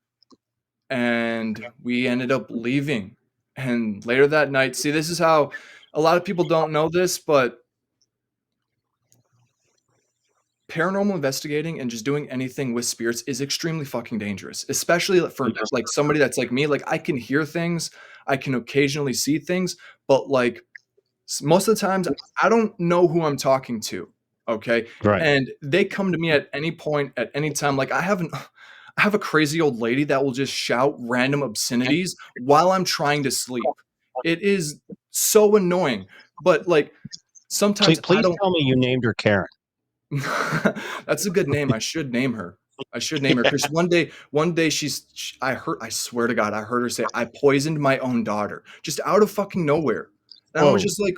and we ended up leaving. And later that night, see, this is how a lot of people don't know this, but paranormal investigating and just doing anything with spirits is extremely fucking dangerous, especially for like somebody that's like me. Like, I can hear things, I can occasionally see things, but like most of the times I don't know who I'm talking to. Okay. Right. And they come to me at any point, at any time. Like, I have a crazy old lady that will just shout random obscenities while I'm trying to sleep. It is so annoying. But like sometimes I Please don't. tell me you named her Karen. That's a good name. I should name her. I should name her because one day I swear to God, I heard her say, I poisoned my own daughter just out of fucking nowhere. And I was Whoa. just like,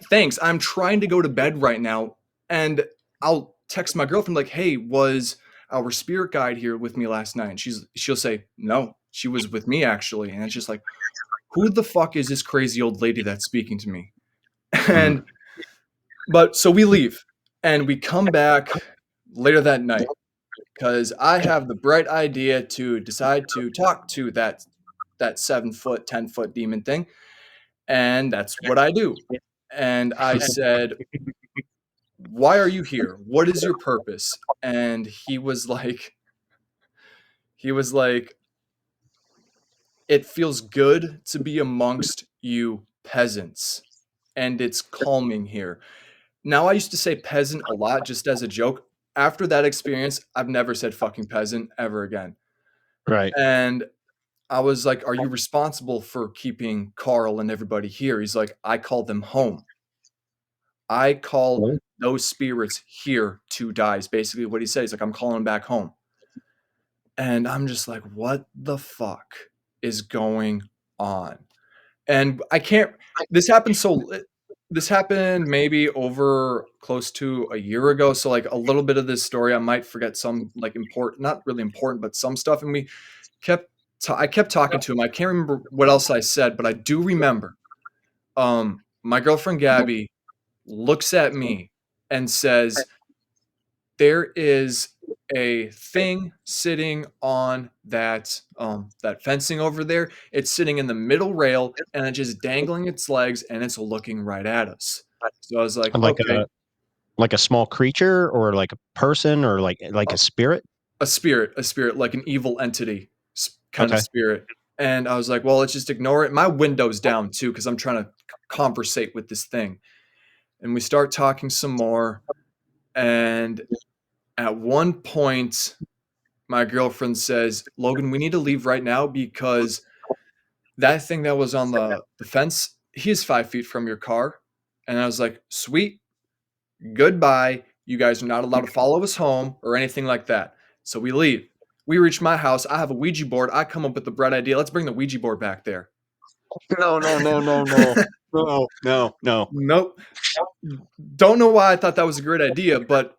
thanks. I'm trying to go to bed right now. And I'll text my girlfriend like, hey, was our spirit guide here with me last night? And she'll say, no, she was with me actually. And it's just like, who the fuck is this crazy old lady that's speaking to me? And but so we leave and we come back later that night because I have the bright idea to decide to talk to that 7 foot, 10 foot demon thing. And that's what I do. And I said, why are you here? What is your purpose? And he was like, it feels good to be amongst you peasants, and it's calming here. Now, I used to say peasant a lot just as a joke. After that experience, I've never said fucking peasant ever again. Right. And I was like, are you responsible for keeping Carl and everybody here? He's like, I call them home. I call those spirits here to die, is basically what he says. He's like, I'm calling them back home. And I'm just like, what the fuck is going on? And I can't, this happened this happened maybe over close to a year ago. So like a little bit of this story, I might forget some like important, not really important, but some stuff. And I kept talking to him. I can't remember what else I said, but I do remember. My girlfriend Gabby looks at me and says, there is a thing sitting on that fencing over there. It's sitting in the middle rail and it's just dangling its legs and it's looking right at us. So I was like, Like okay, a small creature or like a person or like a a spirit? a spirit, like an evil entity kind of Okay. spirit. And I was like, well, let's just ignore it. My window's down too because I'm trying to conversate with this thing. And we start talking some more. And at one point, my girlfriend says, Logan, we need to leave right now because that thing that was on the fence, he's 5 feet from your car. And I was like, sweet, goodbye. You guys are not allowed to follow us home or anything like that. So we leave. We reach my house. I have a Ouija board. I come up with the bright idea. Let's bring the Ouija board back there. No, no, no, no, no. No, no, no. Nope. Don't know why I thought that was a great idea, but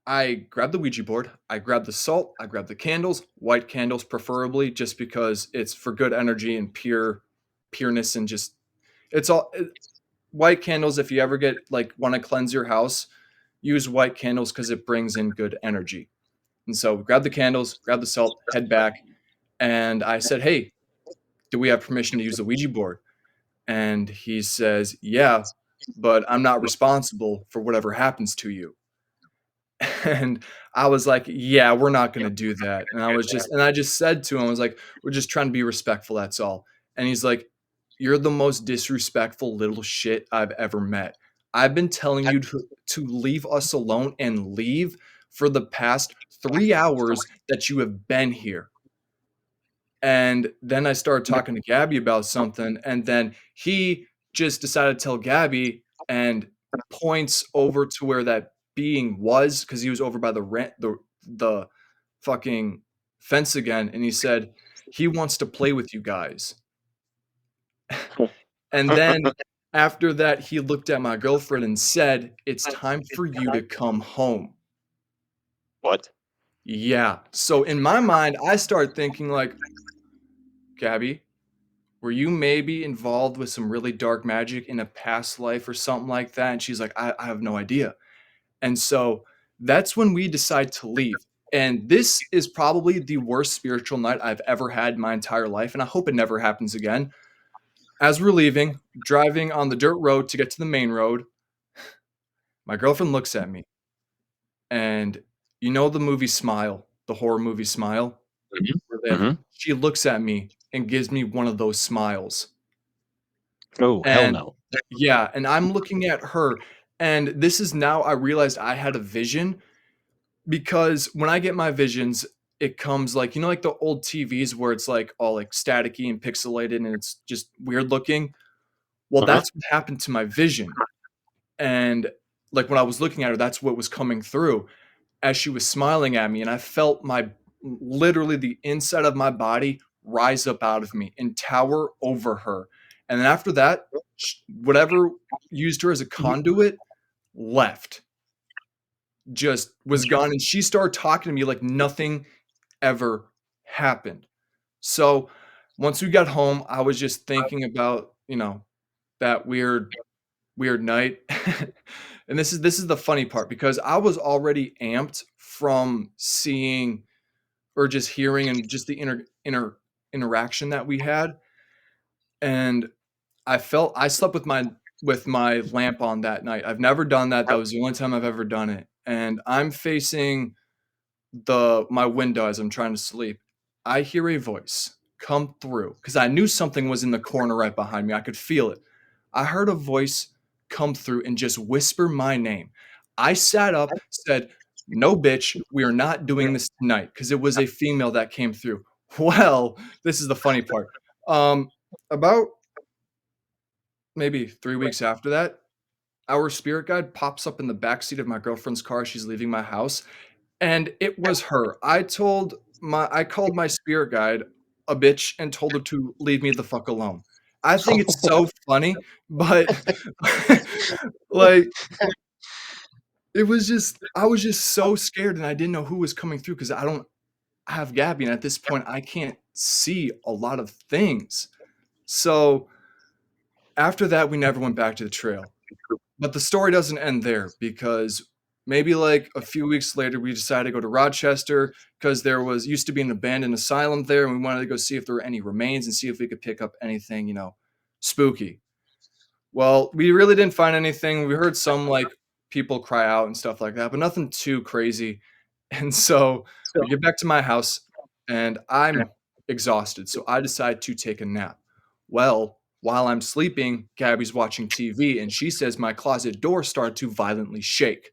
I grabbed the Ouija board, I grabbed the salt, I grabbed the candles, white candles preferably, just because it's for good energy and pureness and just white candles. If you ever get like want to cleanse your house, use white candles because it brings in good energy. And so grab the candles, grab the salt, head back, and I said, "Hey, do we have permission to use the Ouija board?" And he says, "Yeah, but I'm not responsible for whatever happens to you." And I was like, yeah, we're not going to do that. And I just said to him, I was like, we're just trying to be respectful. That's all. And he's like, you're the most disrespectful little shit I've ever met. I've been telling you to leave us alone and leave for the past 3 hours that you have been here. And then I started talking to Gabby about something, and then he just decided to tell Gabby and points over to where that being was because he was over by the fucking fence again, and he said, "He wants to play with you guys." And then after that, he looked at my girlfriend and said, "It's time for you to come home." What? Yeah. So in my mind, I started thinking like, "Gabby, were you maybe involved with some really dark magic in a past life or something like that?" And she's like, I have no idea." And so that's when we decide to leave. And this is probably the worst spiritual night I've ever had in my entire life. And I hope it never happens again. As we're leaving, driving on the dirt road to get to the main road, my girlfriend looks at me. And you know the movie Smile, the horror movie Smile, Mhm. where they have, Mhm. she looks at me and gives me one of those smiles. Oh, hell And no. yeah, and I'm looking at her, and this is now I realized I had a vision because when I get my visions, it comes like, you know, like the old TVs where it's like all like staticky and pixelated and it's just weird looking. Well, Uh-huh. that's what happened to my vision. And like when I was looking at her, that's what was coming through as she was smiling at me. And I felt my literally the inside of my body rise up out of me and tower over her. And then after that, whatever used her as a conduit left, just was gone. And she started talking to me like nothing ever happened. So once we got home, I was just thinking about, you know, that weird night. And this is the funny part because I was already amped from seeing or just hearing and just the interaction that we had. And I slept with my lamp on that night. I've never done that. That was the only time I've ever done it. And I'm facing the my window as I'm trying to sleep. I hear a voice come through because I knew something was in the corner right behind me. I could feel it. I heard a voice come through and just whisper my name. I sat up, said, "No, bitch, we are not doing this tonight," because it was a female that came through. Well, this is the funny part. About maybe 3 weeks after that, our spirit guide pops up in the backseat of my girlfriend's car as she's leaving my house. And it was her. I called my spirit guide a bitch and told her to leave me the fuck alone. I think it's so funny, but like it was just I was just so scared and I didn't know who was coming through because I don't have Gabby and at this point I can't see a lot of things. So after that we never went back to the trail. But the story doesn't end there because maybe like a few weeks later, we decided to go to Rochester because there was used to be an abandoned asylum there, and we wanted to go see if there were any remains and see if we could pick up anything, you know, spooky. Well, we really didn't find anything. We heard some like people cry out and stuff like that, but nothing too crazy. And so we get back to my house and I'm exhausted. So I decide to take a nap. Well, while I'm sleeping, Gabby's watching TV and she says my closet door started to violently shake.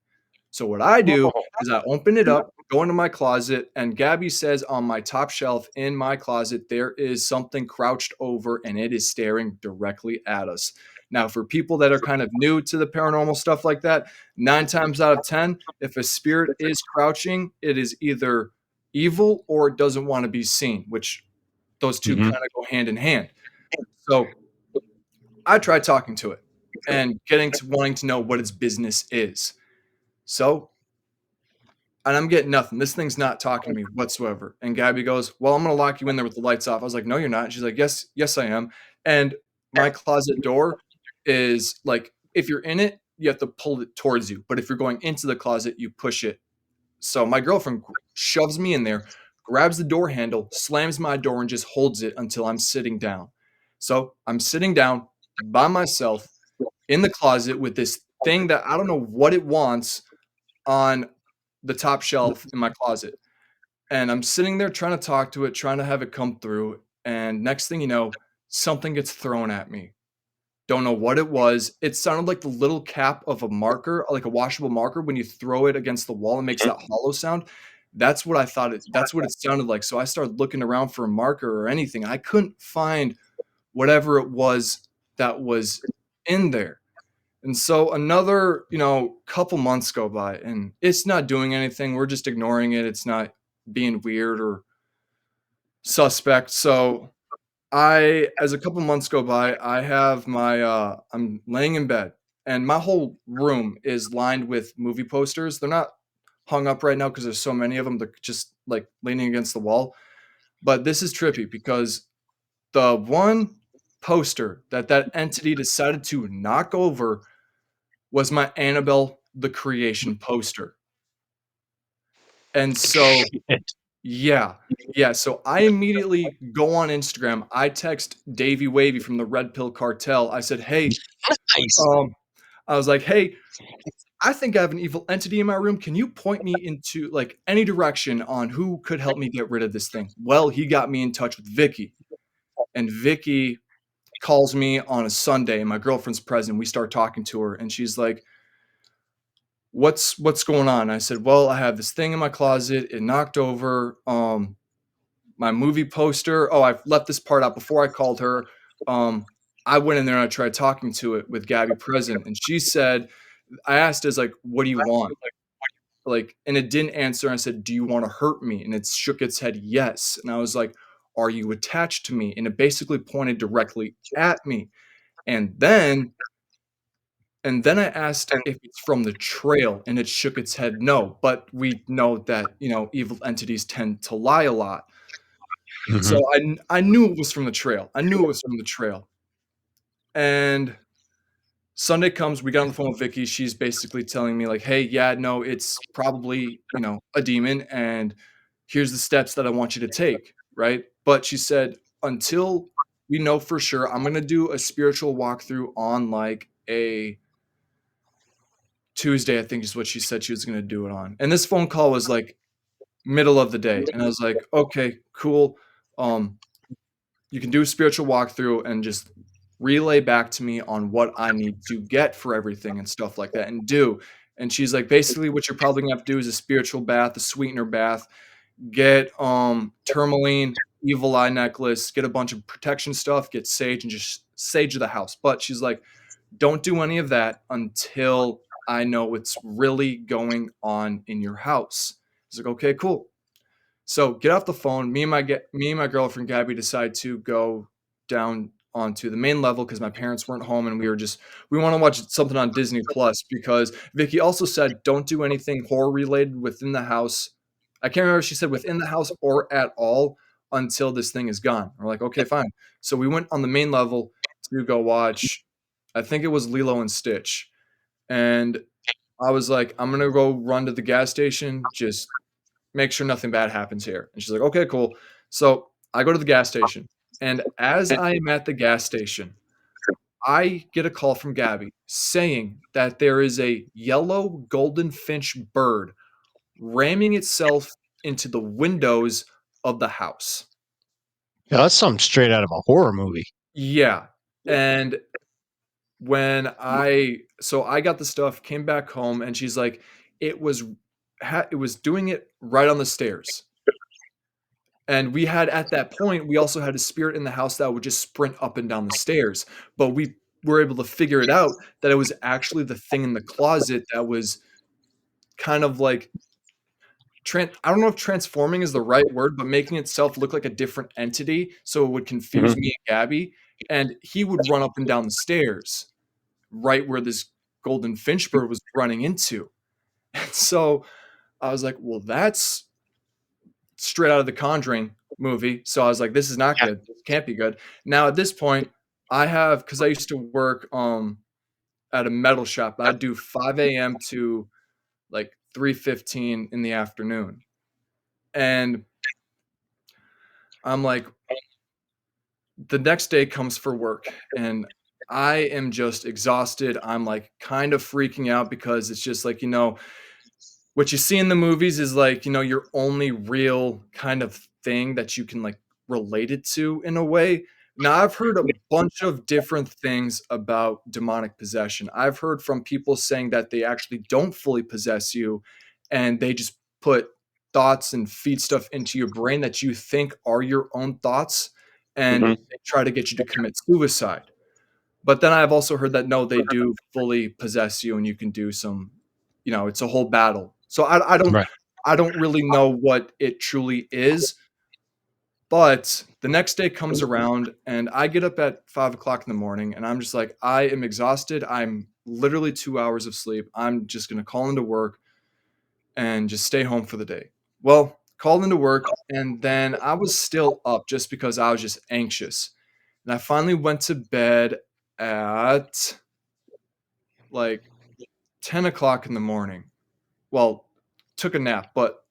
So what I do is I open it up, go into my closet, and Gabby says on my top shelf in my closet, there is something crouched over and it is staring directly at us. Now, for people that are kind of new to the paranormal stuff like that, 9 times out of 10, if a spirit is crouching, it is either evil or it doesn't want to be seen, which those two Mhm. kind of go hand in hand. So I tried talking to it and getting to wanting to know what its business is. So and I'm getting nothing. This thing's not talking to me whatsoever. And Gabby goes, "Well, I'm gonna lock you in there with the lights off." I was like, "No, you're not." And she's like, "Yes, yes, I am." And my closet door is like, if you're in it, you have to pull it towards you. But if you're going into the closet, you push it. So my girlfriend shoves me in there, grabs the door handle, slams my door, and just holds it until I'm sitting down. So I'm sitting down by myself in the closet with this thing that I don't know what it wants on the top shelf in my closet. And I'm sitting there trying to talk to it, trying to have it come through. And next thing you know, something gets thrown at me. Don't know what it was. It sounded like the little cap of a marker, like a washable marker, when you throw it against the wall, it makes that hollow sound. That's what I thought that's what it sounded like. So I started looking around for a marker or anything. I couldn't find whatever it was that was in there. And so another, couple months go by and it's not doing anything. We're just ignoring it. It's not being weird or suspect. So as a couple months go by, I have I'm laying in bed and my whole room is lined with movie posters. They're not hung up right now because there's so many of them. They're just like leaning against the wall. But this is trippy because the one poster that entity decided to knock over was my Annabelle the Creation poster. And so, yeah, yeah. So I immediately go on Instagram. I text Davey Wavy from the Red Pill Cartel. I said, "Hey, Nice. um, I was like, hey, I think I have an evil entity in my room. Can you point me into like any direction on who could help me get rid of this thing?" Well, he got me in touch with Vicky, and Vicky calls me on a Sunday, and my girlfriend's present. We start talking to her, and she's like, what's going on? I said, well, I have this thing in my closet. It knocked over my movie poster. Oh, I left this part out before I called her. I went in there and I tried talking to it with Gabby present, and she said, I asked us like, what do you want? Like, and it didn't answer. I said, do you want to hurt me? And it shook its head yes. And I was like, are you attached to me? And it basically pointed directly at me. And then and then I asked if it's from the trail, and it shook its head no. But we know that, evil entities tend to lie a lot. So Mhm. I knew it was from the trail. I knew it was from the trail. And Sunday comes, we got on the phone with Vicky. She's basically telling me like, "Hey, yeah, no, it's probably, a demon, and here's the steps that I want you to take," right? But she said, "Until we know for sure, I'm gonna do a spiritual walkthrough on like a Tuesday," I think is what she said she was gonna do it on. And this phone call was like middle of the day, and I was like, "Okay, cool. Um, you can do a spiritual walkthrough and just relay back to me on what I need to get for everything and stuff like that and do." And she's like, "Basically, what you're probably gonna have to do is a spiritual bath, a sweetener bath, get tourmaline, evil eye necklace, get a bunch of protection stuff, get sage, and just sage the house." But she's like, don't do any of that until I know what's really going on in your house. He's like, okay, cool. So get off the phone. Me and my girlfriend Gabby decide to go down onto the main level because my parents weren't home, and we want to watch something on Disney Plus because Vicky also said don't do anything horror related within the house. I can't remember if she said within the house or at all until this thing is gone. We're like, okay, fine. So we went on the main level to go watch, I think it was Lilo and Stitch. And I was like, I'm gonna go run to the gas station, just make sure nothing bad happens here. And she's like, okay, cool. So I go to the gas station. And as I am at the gas station, I get a call from Gabby saying that there is a yellow golden finch bird ramming itself into the windows of the house. Yeah, that's something straight out of a horror movie. Yeah. And I got the stuff, came back home, and she's like, it was it was doing it right on the stairs. And we had at that point, we also had a spirit in the house that would just sprint up and down the stairs. But we were able to figure it out that it was actually the thing in the closet that was kind of like I don't know if transforming is the right word, but making itself look like a different entity so it would confuse Mhm. me and Gabby. And he would run up and down the stairs right where this golden finch bird was running into. And so I was like, well, that's straight out of the Conjuring movie. So I was like, this is not good. This can't be good. Now at this point, because I used to work at a metal shop. I do 5 a.m. to like 3:15 in the afternoon. And I'm like, the next day comes for work, and I am just exhausted. I'm like kind of freaking out because it's just like, what you see in the movies is like, your only real kind of thing that you can like relate it to in a way. Now, I've heard a bunch of different things about demonic possession. I've heard from people saying that they actually don't fully possess you and they just put thoughts and feed stuff into your brain that you think are your own thoughts, and Mhm. they try to get you to commit suicide. But then I've also heard that no, they do fully possess you and you can do some, it's a whole battle. So Right. I don't really know what it truly is. But the next day comes around and I get up at 5 o'clock in the morning and I'm just like, I am exhausted. I'm literally 2 hours of sleep. I'm just going to call into work and just stay home for the day. Well, called into work and then I was still up just because I was just anxious. And I finally went to bed at like 10 o'clock in the morning. Well, took a nap, but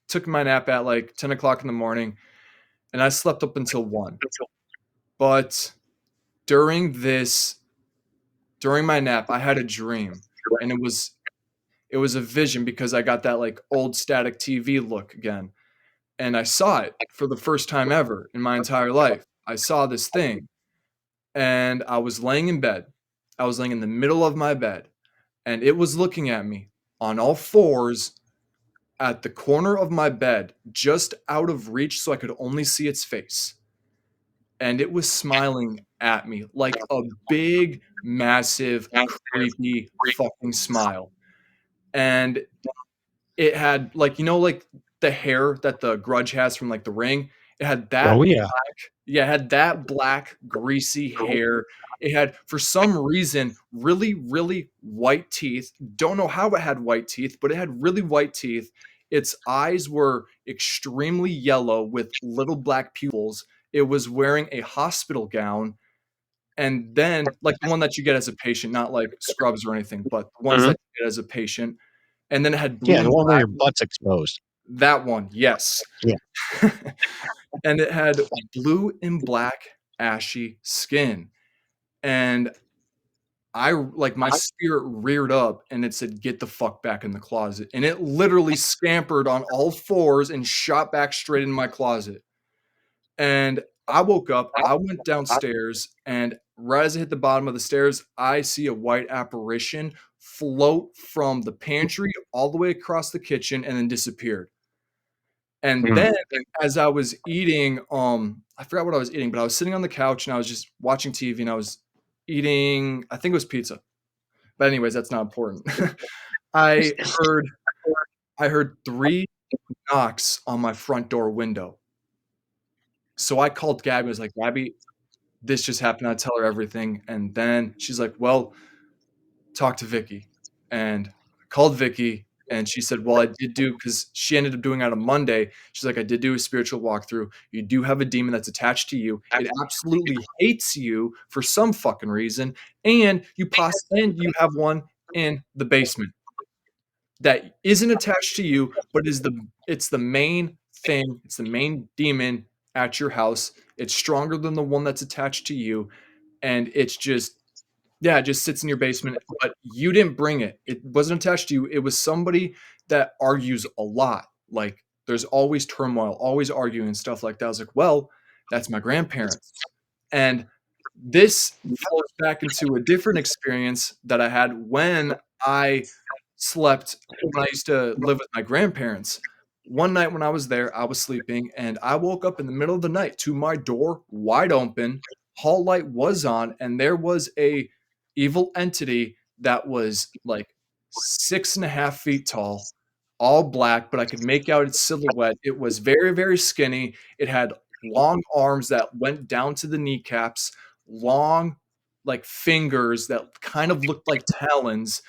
took my nap at like 10 o'clock in the morning and I slept up until 1. But during this during my nap, I had a dream and it was a vision because I got that like old static TV look again. And I saw it for the first time ever in my entire life. I saw this thing and I was laying in bed. I was laying in the middle of my bed and it was looking at me on all fours at the corner of my bed, just out of reach so I could only see its face. And it was smiling at me like a big, massive, creepy fucking smile. And it had like, like the hair that the Grudge has from like The Ring. It had Oh, that yeah. Yeah, it had that black, greasy hair. It had, for some reason, really, really white teeth. Don't know how it had white teeth, but it had really white teeth. Its eyes were extremely yellow with little black pupils. It was wearing a hospital gown. And then, like the one that you get as a patient, not like scrubs or anything, but the ones Mhm. that you get as a patient. And then it had blue Yeah, the and one where black. your butt's exposed. That one, yes. Yeah. And it had blue and black ashy skin. And my spirit reared up and it said, "Get the fuck back in the closet." And it literally scampered on all fours and shot back straight in my closet. And I woke up, I went downstairs, and right as I hit the bottom of the stairs, I see a white apparition float from the pantry all the way across the kitchen and then disappeared. And Mm. then as I was eating, I forgot what I was eating, but I was sitting on the couch and I was just watching TV and I was eating, I think it was pizza. But anyways, that's not important. I heard I heard 3 knocks on my front door window. So I called Gabby, I was like, "Gabby, this just happened." I tell her everything, and then she's like, "Well, talk to Vicky." And I called Vicky and she said, "Well, I did do," because she ended up doing it on a Monday. She's like, "I did do a spiritual walkthrough. You do have a demon that's attached to you. It absolutely hates you for some fucking reason, and you have one in the basement that isn't attached to you, but it's the main thing, it's the main demon at your house. It's stronger than the one that's attached to you, and it's just yeah, it just sits in your basement, but you didn't bring it. It wasn't attached to you. It was somebody that argues a lot. Like, there's always turmoil, always arguing and stuff like that." I was like, "Well, that's my grandparents." And this flows back into a different experience that I had I when I used to live with my grandparents. One night when I was there, I was sleeping and I woke up in the middle of the night to my door wide open, hall light was on, and there was a evil entity that was like 6.5 feet tall, all black, but I could make out its silhouette. It was very, very skinny. It had long arms that went down to the kneecaps, long like fingers that kind of looked like talons,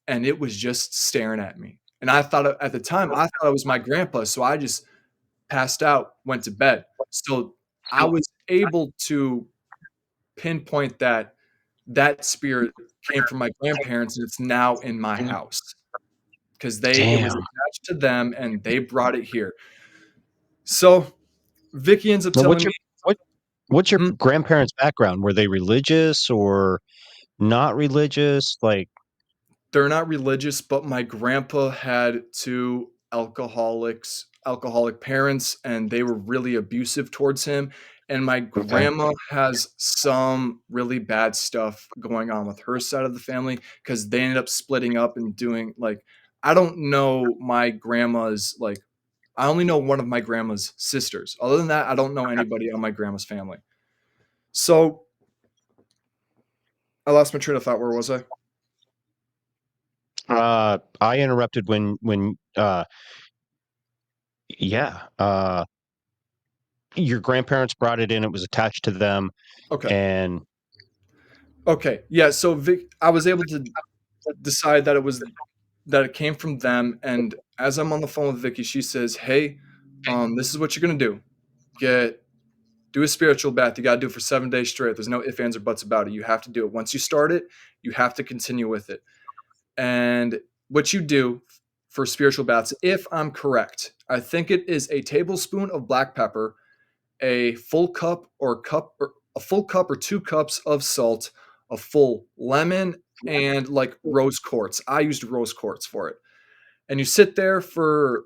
and it was just staring at me. And I thought at the time, I thought it was my grandpa, so I just passed out, went to bed. So I was able to pinpoint that that spirit came from my grandparents and it's now in my house because they it was Damn. attached to them and they brought it here. So Vicky ends up Now telling me, what what's your "Hmm, grandparents' background? Were they religious or not religious? Like, they're not religious, but my grandpa had 2 alcoholic parents, and they were really abusive towards him, and my okay. grandma has some really bad stuff going on with her side of the family because they ended up splitting up and doing, like I don't know my grandma's, like, I only know one of my grandma's sisters. Other than that, I don't know anybody on my grandma's family. So I lost my train of thought. Where was I? I interrupted when yeah, your grandparents brought it in. It was attached to them, Okay. and Okay. Yeah. So I was able to decide that it came from them. And as I'm on the phone with Vicky, she says, "Hey, this is what you're gonna do. Do a spiritual bath. You gotta do it for 7 days straight. There's no ifs, ands, or buts about it. You have to do it. Once you start it, you have to continue with it. And what you do for spiritual baths, if I'm correct, I think it is a tablespoon of black pepper, a full cup or cup or a full cup or 2 cups of salt, a full lemon, and like rose quartz. I used rose quartz for it. And you sit there for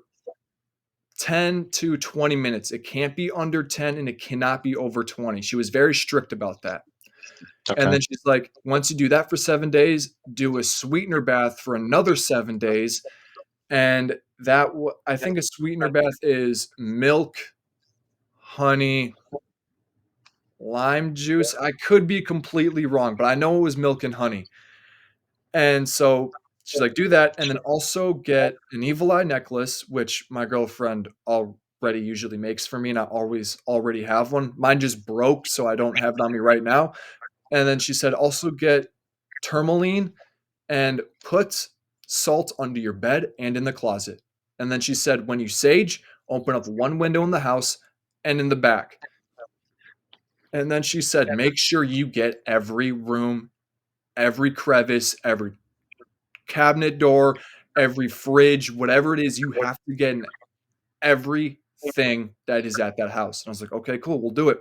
10 to 20 minutes. It can't be under 10 and it cannot be over 20. She was very strict about that. And okay. then she's like, once you do that for 7 days, do a sweetener bath for another 7 days. And I think a sweetener bath is milk, honey, lime juice. I could be completely wrong, but I know it was milk and honey. And so she's like, do that. And then also get an evil eye necklace, which my girlfriend already usually makes for me. And I always already have one. Mine just broke, so I don't have it on me right now. And then she said, also get tourmaline and put salt under your bed and in the closet. And then she said, when you sage, open up one window in the house and in the back. And then she said, make sure you get every room, every crevice, every cabinet door, every fridge, whatever it is, you have to get in everything that is at that house. And I was like, okay, cool, we'll do it.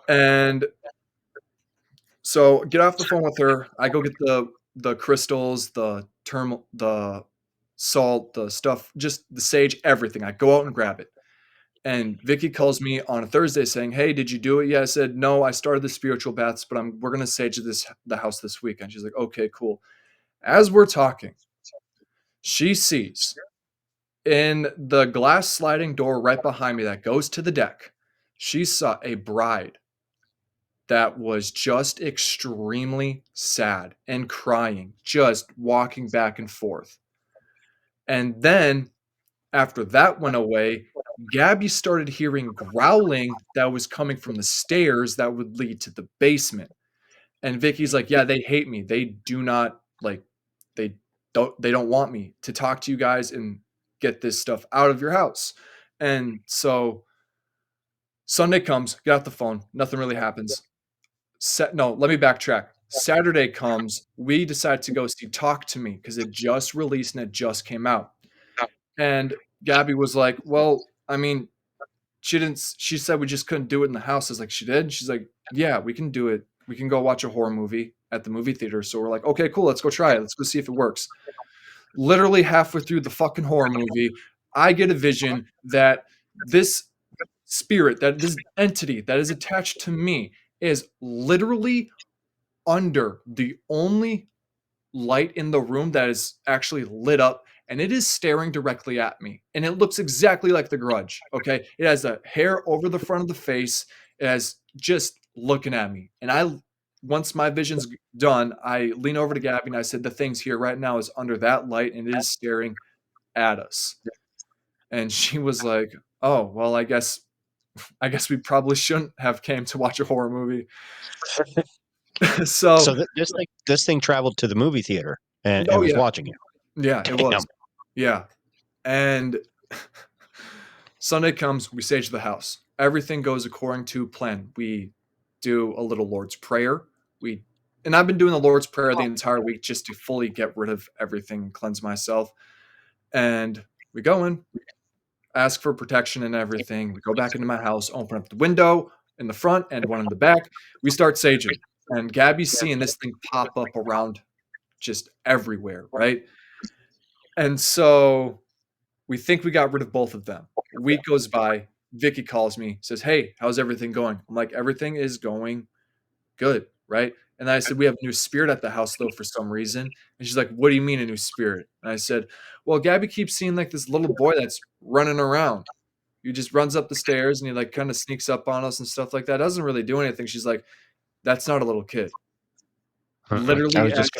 And so get off the phone with her. I go get the crystals, the salt, the stuff, just the sage, everything. I go out and grab it. And Vicky calls me on a Thursday saying, "Hey, did you do it?" Yeah, I said, "No, I started the spiritual baths, but we're gonna sage the house this weekend." She's like, "Okay, cool." As we're talking, she sees in the glass sliding door right behind me that goes to the deck, she saw a bride that was just extremely sad and crying, just walking back and forth. And then after that went away, Gabby started hearing growling that was coming from the stairs that would lead to the basement. And Vicky's like, "Yeah, they hate me. They do not like they they don't want me to talk to you guys and get this stuff out of your house." And so Sunday comes, get off the phone, nothing really happens. No, let me backtrack. Saturday comes, we decide to go see Talk to Me because it just released and it just came out. And Gabby was like, "Well, I mean, she said we just couldn't do it in the house." I was like, "She did?" She's like, "Yeah, we can do it. We can go watch a horror movie at the movie theater." So we're like, "Okay, cool. Let's go try it. Let's go see if it works." Literally halfway through the fucking horror movie, I get a vision that this spirit, that this entity that is attached to me is literally under the only light in the room that is actually lit up, and it is staring directly at me, and it looks exactly like the Grudge. Okay, it has a hair over the front of the face. It has just looking at me, and once my vision's done, I lean over to Gabby and I said, "The thing's here right now, is under that light, and it is staring at us." And she was like, "Oh, well, I guess we probably shouldn't have came to watch a horror movie." So So this thing traveled to the movie theater and oh was yeah, watching it. yeah, it was. Damn. Yeah. And Sunday comes, we sage the house. Everything goes according to plan. We do a little Lord's Prayer. And I've been doing the Lord's Prayer the entire week just to fully get rid of everything, cleanse myself. And we go in, ask for protection and everything. We go back into my house, open up the window in the front and one in the back. We start saging. And Gabby's seeing this thing pop up around just everywhere, right? And so we think we got rid of both of them. A week goes by. Vicky calls me, says, "Hey, how's everything going?" I'm like, "Everything is going good," right? And I said, "We have a new spirit at the house, though, for some reason." And she's like, "What do you mean a new spirit?" And I said, "Well, Gabby keeps seeing like this little boy that's running around. He just runs up the stairs and he like kind of sneaks up on us and stuff like that. Doesn't really do anything." She's like, "That's not a little kid." Mm-mm. I Literally, was as just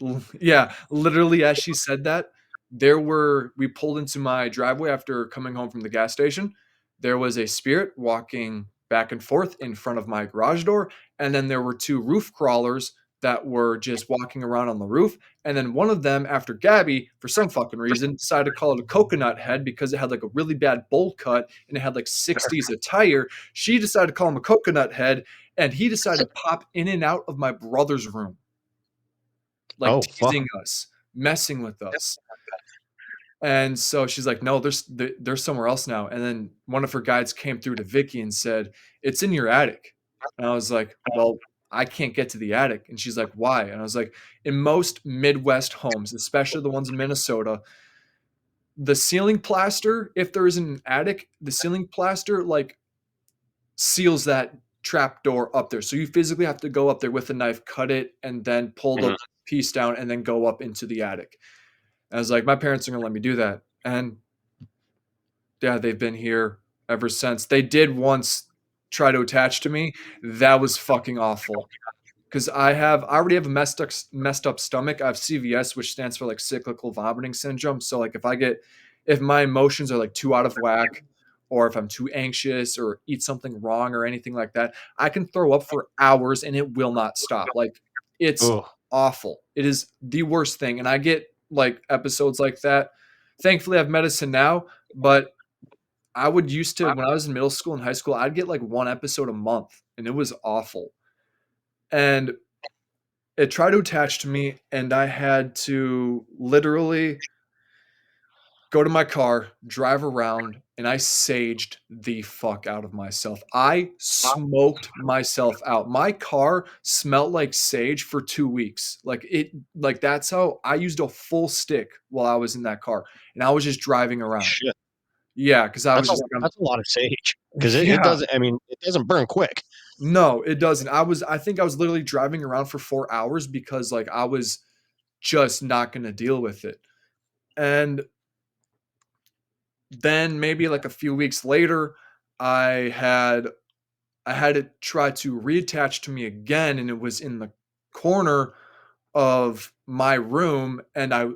gonna. yeah, literally as she said that, we pulled into my driveway after coming home from the gas station. There was a spirit walking back and forth in front of my garage door, and then there were two roof crawlers that were just walking around on the roof. And then one of them, after Gabby, for some fucking reason, decided to call it a coconut head because it had like a really bad bowl cut and it had like 60s attire. She decided to call him a coconut head, and he decided to pop in and out of my brother's room, like Oh fuck. teasing us, messing with us. And so she's like, "No, they're somewhere else now." And then one of her guides came through to Vicky and said, "It's in your attic." And I was like, "Well, I can't get to the attic." And she's like, "Why?" And I was like, "In most Midwest homes, especially the ones in Minnesota, the ceiling plaster, if there isn't an attic, the ceiling plaster like seals that trap door up there. So you physically have to go up there with a knife, cut it, and then pull the Mhm. piece down and then go up into the attic." And I was like, "My parents are gonna let me do that." And yeah, they've been here ever since. They did once try to attach to me. That was fucking awful. Because I already have a messed up stomach. I have CVS, which stands for like cyclical vomiting syndrome. So like if my emotions are like too out of whack, or if I'm too anxious or eat something wrong or anything like that, I can throw up for hours and it will not stop. Like it's Oh, awful. It is the worst thing. And I get like episodes like that. Thankfully, I have medicine now, but I would used to when I was in middle school and high school, I'd get like one episode a month, and it was awful. And it tried to attach to me, and I had to literally go to my car, drive around, and I saged the fuck out of myself. I smoked myself out. My car smelled like sage for 2 weeks. Like that's how I used a full stick while I was in that car, and I was just driving around. shit. Yeah, because I That's was a just like, that's a lot of sage because it yeah. doesn't. I mean, it doesn't burn quick. No, it doesn't. I think I was literally driving around for 4 hours because, like, I was just not gonna deal with it. And then maybe, like, a few weeks later, I had I had it try to reattach to me again, and it was in the corner of my room, and I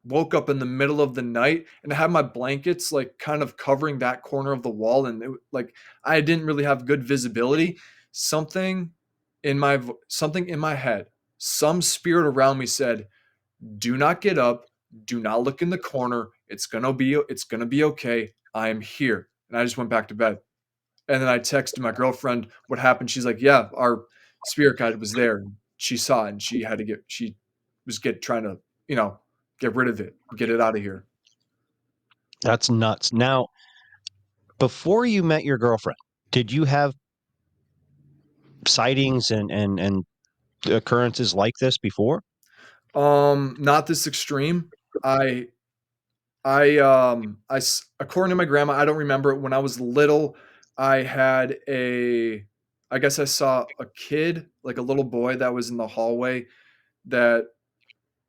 woke up in the middle of the night, and I had my blankets, like, kind of covering that corner of the wall, and like, I didn't really have good visibility. Something something in my head, some spirit around me said, "Do not get up, do not look in the corner, it's gonna be okay, I am here." And I just went back to bed. And then I texted my girlfriend what happened. She's like, "Yeah, our spirit guide was there. She saw it and she was trying to, you know, get rid of it, get it out of here." That's nuts. Now, before you met your girlfriend, did you have sightings and occurrences like this before? Not this extreme. I according to my grandma, I don't remember it. When I was little, I had a I guess I saw a kid, like a little boy that was in the hallway that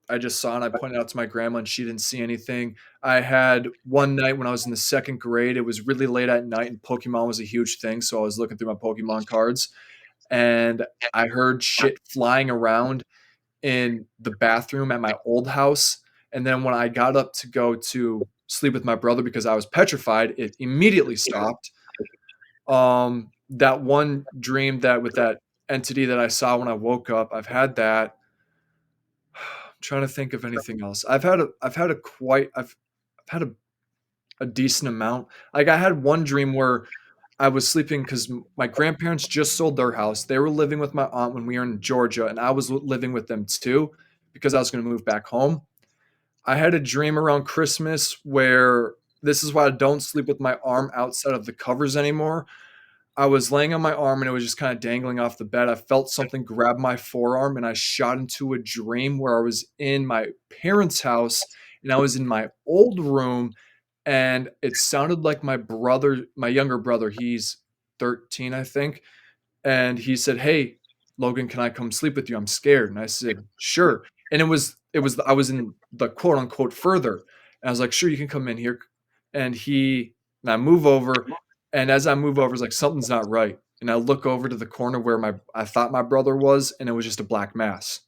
I just saw, and I pointed out to my grandma, and she didn't see anything. I had one night when I was in the 2nd grade, it was really late at night, and Pokemon was a huge thing, so I was looking through my Pokemon cards, and I heard shit flying around in the bathroom at my old house, and then when I got up to go to sleep with my brother because I was petrified, it immediately stopped. That one dream that with that entity that I saw when I woke up, I've had that. I'm trying to think of anything else. I've had a decent amount. Like I had one dream where I was sleeping because my grandparents just sold their house. They were living with my aunt when we were in Georgia, and I was living with them too because I was going to move back home. I had a dream around Christmas where this is why I don't sleep with my arm outside of the covers anymore. I was laying on my arm and it was just kind of dangling off the bed. I felt something grab my forearm and I shot into a dream where I was in my parents' house and I was in my old room, and it sounded like my brother, my younger brother, he's 13, I think. And he said, "Hey." "Logan, can I come sleep with you? I'm scared." And I said, "Sure." And it was I was in the quote unquote further. And I was like, "Sure, you can come in here." And I move over, and as I move over, it's like something's not right. And I look over to the corner where my I thought my brother was, and it was just a black mass.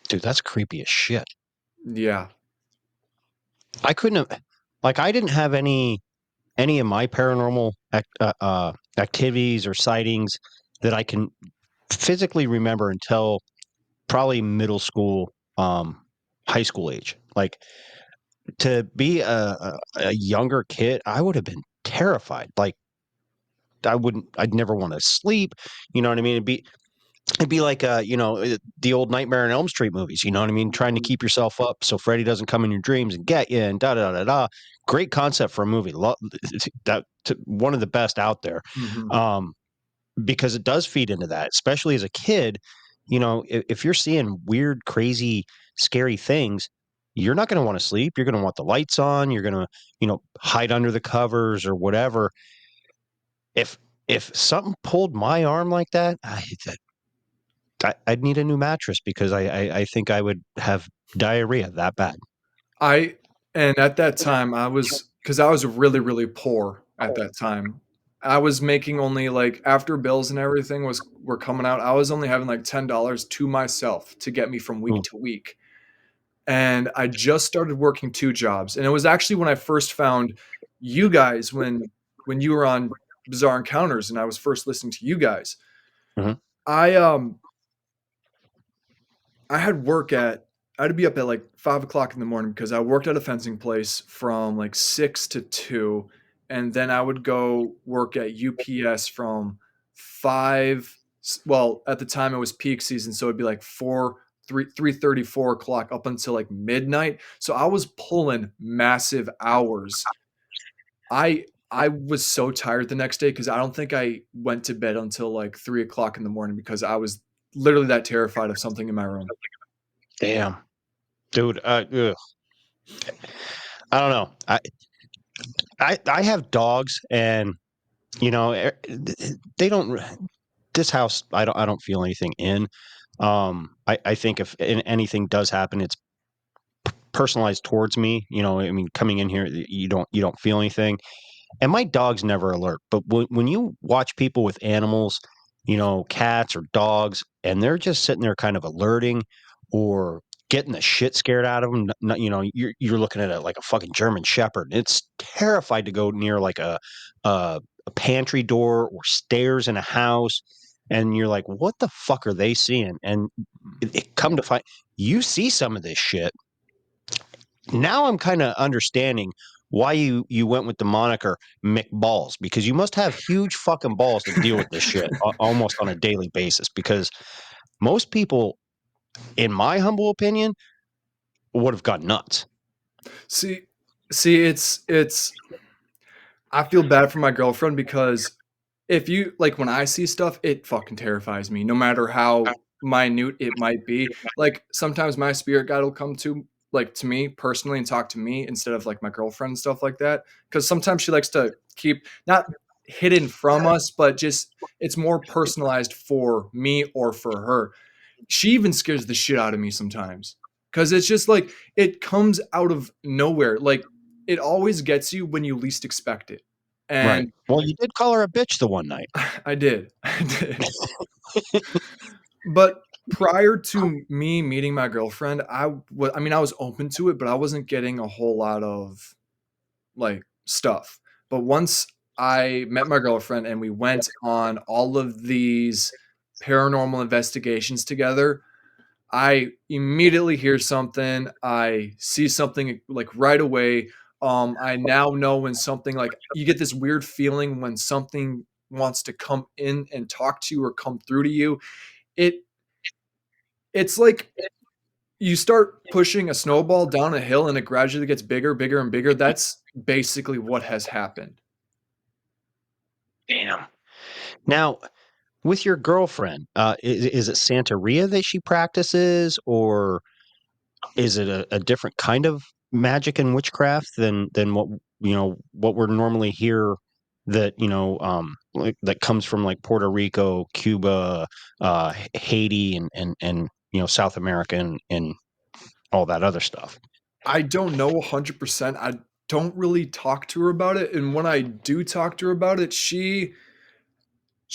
Dude, that's creepy as shit. Yeah. I couldn't have like, I didn't have any of my paranormal activities or sightings that I can physically remember until probably middle school, high school age. Like, to be a younger kid, I would have been terrified. Like, I'd never want to sleep. You know what I mean? It'd be like, the old Nightmare on Elm Street movies. You know what I mean? Trying to keep yourself up so Freddy doesn't come in your dreams and get you and da da da da. Great concept for a movie. One of the best out there. Mhm. Um, because it does feed into that, especially as a kid. If you're seeing weird, crazy, scary things, you're not going to want to sleep. You're going to want the lights on. You're going to, hide under the covers or whatever. If if something pulled my arm like that, I'd need a new mattress because I think I would have diarrhea that bad. I and at that time, because I was really, really poor at that time. I was making only, like, after bills and everything were coming out, I was only having, like, $10 to myself to get me from week Mm, to week. And I just started working 2 jobs, and it was actually when I first found you guys when you were on Bizarre Encounters and I was first listening to you guys. mhm, I, um I had work at I had to be up at, like, 5 o'clock in the morning because I worked at a fencing place from, like, 6 to 2, and then I would go work at UPS from 5 well, at the time, it was peak season, so it'd be, like, 3:30, 4 o'clock up until, like, midnight, so I was pulling massive hours. I was so tired the next day because I don't think I went to bed until, like, 3 o'clock in the morning because I was literally that terrified of something in my room. damn, dude. Ugh. I don't know. I have dogs, and they don't. This house, I don't feel anything in. I think if anything does happen, it's personalized towards me. I mean, coming in here, you don't feel anything. And my dog's never alert, but when you watch people with animals, cats or dogs, and they're just sitting there kind of alerting or getting the shit scared out of them, you're looking at it like a fucking German Shepherd. It's terrified to go near like a pantry door or stairs in a house, and you're like, what the fuck are they seeing? And come to find, you see some of this shit. Now I'm kinda understanding why you went with the moniker McBalls, because you must have huge fucking balls to deal with this shit almost on a daily basis, because most people, in my humble opinion, would have gone nuts. See it's I feel bad for my girlfriend because if you like, when I see stuff, it fucking terrifies me, no matter how minute it might be. Like, sometimes my spirit guide will come to me personally and talk to me instead of, like, my girlfriend and stuff like that. Because sometimes she likes to keep not hidden from us, but just it's more personalized for me or for her. She even scares the shit out of me sometimes because it's just like it comes out of nowhere. Like, it always gets you when you least expect it. Right. And Well, you did call her a bitch the one night. I did. I did. But prior to me meeting my girlfriend, I mean, I was open to it, but I wasn't getting a whole lot of, like, stuff. But once I met my girlfriend and we went on all of these paranormal investigations together, I immediately hear something. I see something like right away. I now know when something like you get this weird feeling when something wants to come in and talk to you or come through to you. It it's like you start pushing a snowball down a hill and it gradually gets bigger, bigger, and bigger. That's basically what has happened. Damn. Now, with your girlfriend, is it Santeria that she practices, or is it a different kind of magic and witchcraft than what we're normally hear that, like that comes from like Puerto Rico, Cuba, Haiti, and South America and all that other stuff. I don't know 100%. I don't really talk to her about it, and when I do talk to her about it, she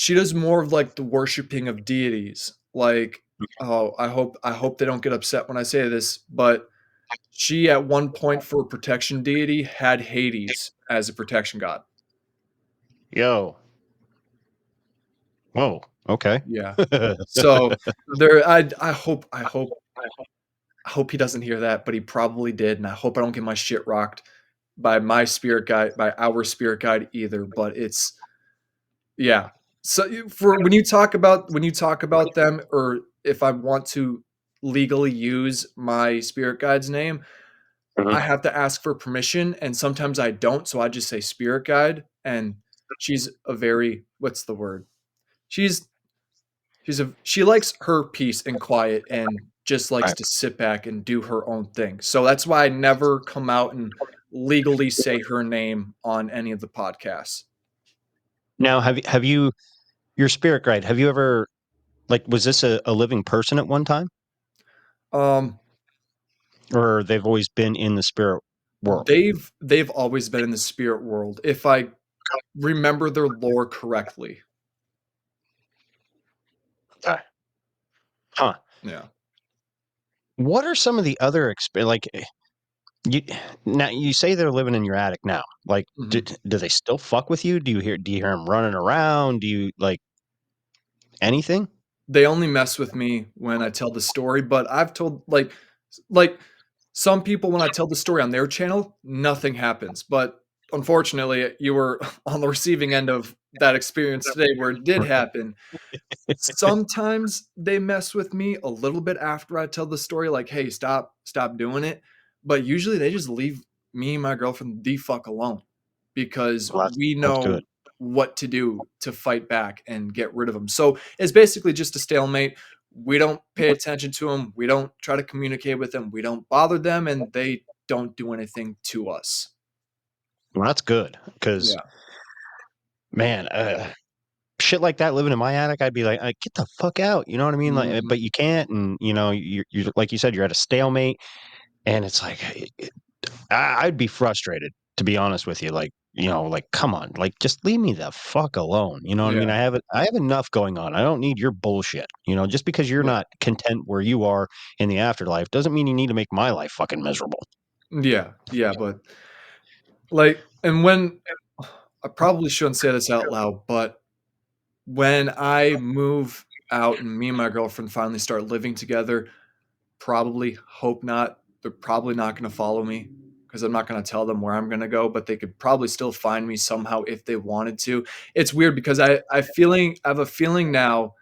does more of like the worshiping of deities. Like, oh, I hope they don't get upset when I say this, but she at one point for a protection deity had Hades as a protection god. Yo, whoa, okay. Yeah. So there I hope he doesn't hear that, but he probably did, and I hope I don't get my shit rocked by my spirit guide, by our spirit guide either, but it's yeah. So for when you talk about them, or if I want to legally use my spirit guide's name, Mhm. I have to ask for permission, and sometimes I don't, so I just say spirit guide, and she's a very what's the word? She's she likes her peace and quiet and just likes Right. to sit back and do her own thing. So that's why I never come out and legally say her name on any of the podcasts. Now, have you your spirit guide? Have you ever like was this a living person at one time, Um, or they've always been in the spirit world? they've always been in the spirit world, if I remember their lore correctly. Okay. Huh. Yeah. What are some of the other like you now you say they're living in your attic now. Like Mhm. do they still fuck with you? Do you hear them running around? Do you like anything? They only mess with me when I tell the story, but I've told like some people when I tell the story on their channel, nothing happens. But unfortunately, you were on the receiving end of that experience today where it did happen. Sometimes they mess with me a little bit after I tell the story, like, "Hey, stop doing it." But usually they just leave me and my girlfriend the fuck alone because Well, we that's good. know what to do to fight back and get rid of them. So it's basically just a stalemate. We don't pay attention to them. We don't try to communicate with them. We don't bother them, and they don't do anything to us. Well, that's good because Yeah. man, shit like that living in my attic, I'd be like, get the fuck out. You know what I mean? Like, Mhm. but you can't, and you're like you said, you're at a stalemate, and it's like I'd be frustrated to be honest with you. Like, like come on, like just leave me the fuck alone. You know what I mean? Yeah. I have enough going on. I don't need your bullshit. Just because you're Yeah. not content where you are in the afterlife doesn't mean you need to make my life fucking miserable. Yeah. Yeah. But and when I probably shouldn't say this out loud, but when I move out and me and my girlfriend finally start living together, probably hope not. They're probably not going to follow me because I'm not going to tell them where I'm going to go, but they could probably still find me somehow if they wanted to. It's weird because I have a feeling now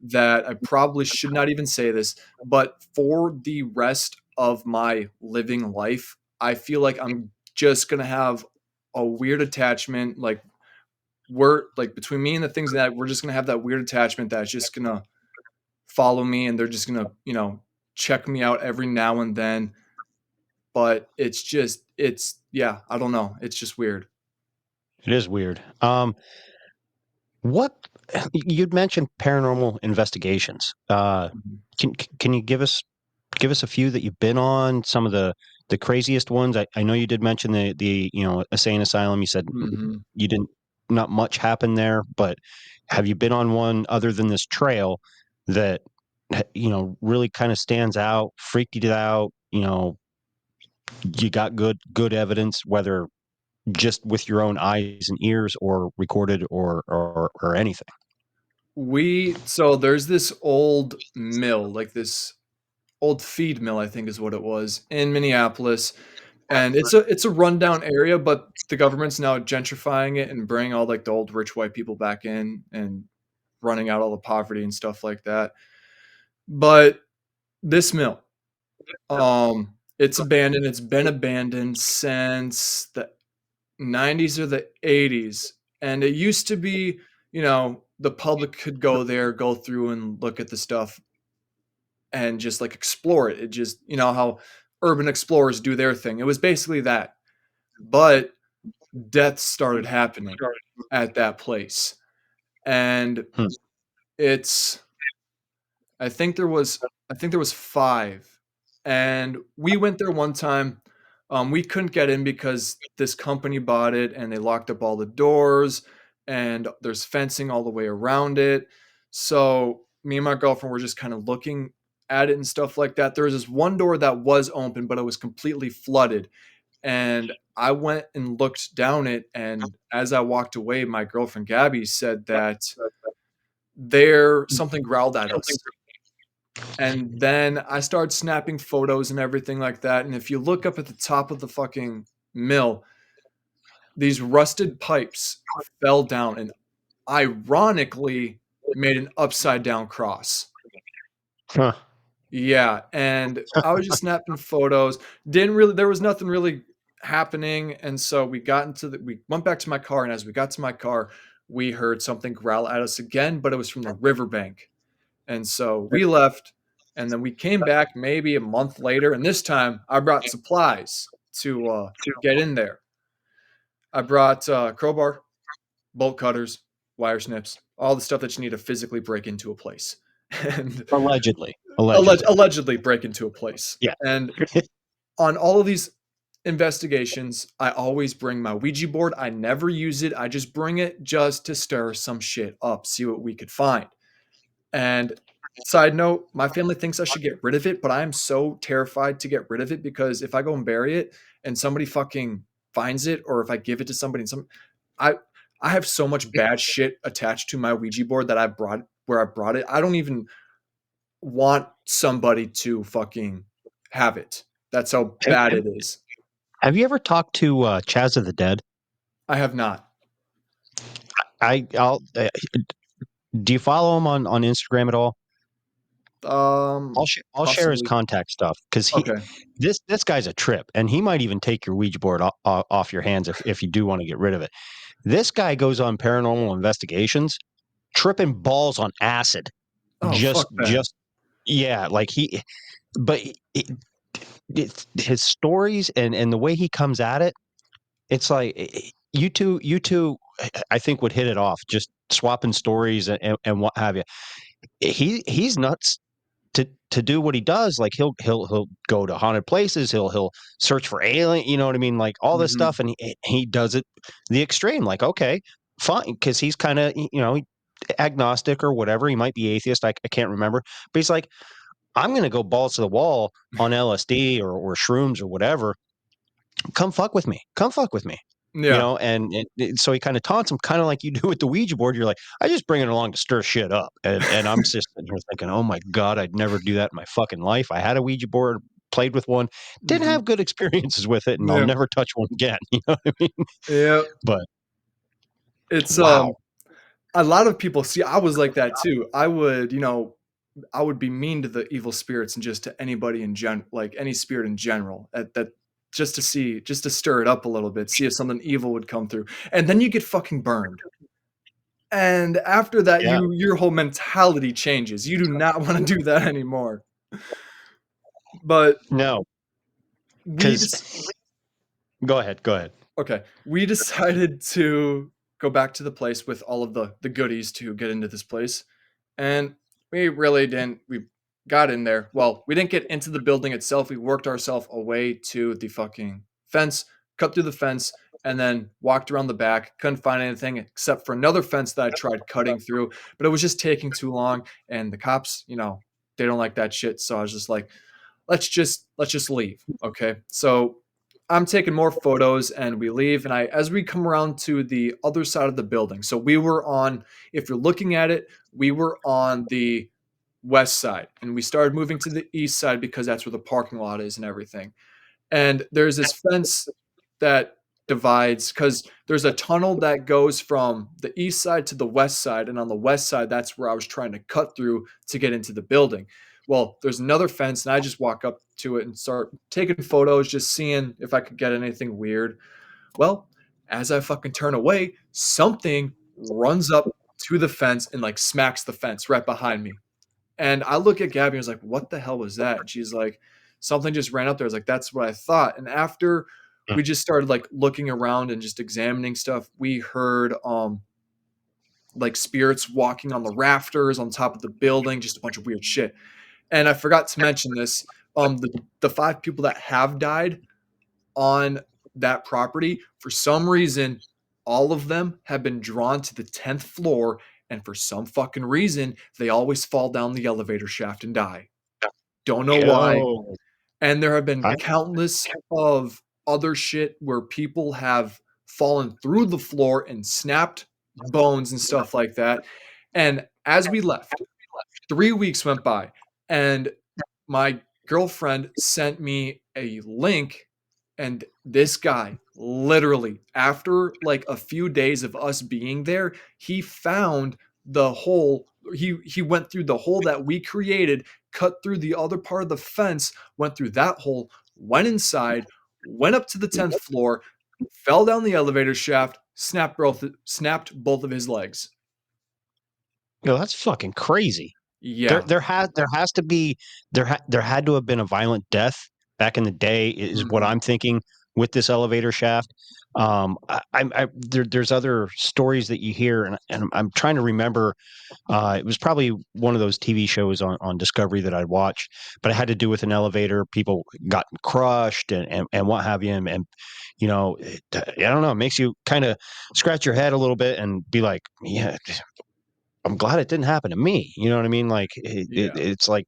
that I probably should not even say this, but for the rest of my living life, I feel like I'm just going to have a weird attachment. Like we're like between me and the things that we're just going to have that weird attachment that's just going to follow me, and they're just going to, check me out every now and then, but yeah, I don't know. It's just weird. It is weird. What you'd mentioned paranormal investigations. Mhm. Can you give us a few that you've been on? Some of the craziest ones. I know you did mention the insane asylum. You said Mhm. you didn't not much happened there, but have you been on one other than this trail that really kind of stands out, freaked you out? You got good evidence, whether just with your own eyes and ears or recorded or anything. So there's this old mill, like this old feed mill, I think is what it was, in Minneapolis, and it's a rundown area, but the government's now gentrifying it and bringing all like the old rich white people back in and running out all the poverty and stuff like that. But this mill, it's abandoned. It's been abandoned since the 90s or the 80s. And it used to be, the public could go there, go through and look at the stuff and just like explore it. It just, how urban explorers do their thing. It was basically that. But deaths started happening at that place. and Hmm. it's I think there was 5, and we went there one time. We couldn't get in because this company bought it, and they locked up all the doors, and there's fencing all the way around it. So me and my girlfriend were just kind of looking at it and stuff like that. There was this one door that was open, but it was completely flooded. And I went and looked down it, and as I walked away, my girlfriend Gabby said that there something growled at us. And then I started snapping photos and everything like that. And if you look up at the top of the fucking mill, these rusted pipes fell down and ironically made an upside down cross. Huh. Yeah, and I was just snapping photos. Didn't really there was nothing really happening, and so we went back to my car, and as we got to my car, we heard something growl at us again, but it was from the riverbank. And so we left, and then we came back maybe a month later, and this time I brought supplies to get in there. I brought crowbar, bolt cutters, wire snips, all the stuff that you need to physically break into a place, and Allegedly. Allegedly. allegedly break into a place. Yeah. And on all of these investigations, I always bring my Ouija board. I never use it. I just bring it just to stir some shit up, see what we could find. And side note, my family thinks I should get rid of it, but I'm so terrified to get rid of it because if I go and bury it and somebody fucking finds it, or if I give it to somebody and I I have so much bad shit attached to my Ouija board that I brought where I brought it. I don't even want somebody to fucking have it. That's how Have, bad have, it is. have you ever talked to Chaz of the Dead? I have not. I'll. Do you follow him on Instagram at all? I'll share his Possibly. contact stuff because Okay. this guy's a trip, and he might even take your Ouija board off your hands if you do want to get rid of it. This guy goes on paranormal investigations, tripping balls on acid. Oh, Just fuck that. just yeah, like but his stories and the way he comes at it, it's like you two, I think would hit it off, just swapping stories and what have you. He's nuts to do what he does. Like he'll go to haunted places. He'll search for alien. You know what I mean? Like all this Mhm. stuff, and he does it the extreme. Like okay, fine, because he's kind of agnostic or whatever. He might be atheist. I can't remember, but he's like, I'm going to go balls to the wall on LSD or shrooms or whatever. Come fuck with me. Come fuck with me. Yeah. So he kind of taunts him, kind of like you do with the Ouija board. You're like, I just bring it along to stir shit up, and I'm just sitting here thinking, oh my god, I'd never do that in my fucking life. I had a Ouija board, played with one, didn't Mhm. have good experiences with it, and I'll Yeah. never touch one again. You know what I mean? Yeah. But It's, wow, a lot of people see I was like that too. I would be mean to the evil spirits and just to anybody like any spirit in general that just to stir it up a little bit, see if something evil would come through. And then you get fucking burned. And after that, yeah, your whole mentality changes. You do not want to do that anymore. But no, we because just go ahead. okay, we decided to go back to the place with all of the goodies to get into this place, and we really didn't. We got in there. Well, we didn't get into the building itself. We worked ourselves away to the fucking fence, cut through the fence, and then walked around the back. Couldn't find anything except for another fence that I tried cutting through, but it was just taking too long. And the cops, they don't like that shit. So I was just like, let's just leave. Okay. So I'm taking more photos and we leave. And as we come around to the other side of the building, so we were on, if you're looking at it, we were on the west side and we started moving to the east side because that's where the parking lot is and everything. And there's this fence that divides because there's a tunnel that goes from the east side to the west side. And on the west side, that's where I was trying to cut through to get into the building. Well, there's another fence, and I just walk up to it and start taking photos, just seeing if I could get anything weird. Well, as I fucking turn away, something runs up to the fence and like smacks the fence right behind me. And I look at Gabby and I was like, what the hell was that? And she's like, something just ran up there. I was like, that's what I thought. And after we just started like looking around and just examining stuff, we heard like spirits walking on the rafters on top of the building, just a bunch of weird shit. And I forgot to mention this. The 5 people that have died on that property, for some reason, all of them have been drawn to the 10th floor, and for some fucking reason, they always fall down the elevator shaft and die. Don't know why. Yo, And there have been I, countless of other shit where people have fallen through the floor and snapped bones and stuff like that. And as we left, 3 weeks went by, and my girlfriend sent me a link, and this guy literally, after like a few days of us being there, he found the hole. He went through the hole that we created, cut through the other part of the fence, went through that hole, went inside, went up to the 10th floor, fell down the elevator shaft, snapped both of his legs. yo, that's fucking crazy. There Yeah. there has to be there had to have been a violent death back in the day is what Mhm. I'm thinking with this elevator shaft. There's other stories that you hear, and I'm trying to remember. It was probably one of those TV shows on Discovery that I'd watch, but it had to do with an elevator. People got crushed and what have you, and you know, I don't know. It makes you kind of scratch your head a little bit and be like, yeah, I'm glad it didn't happen to me. You know what I mean? Like Yeah. it's like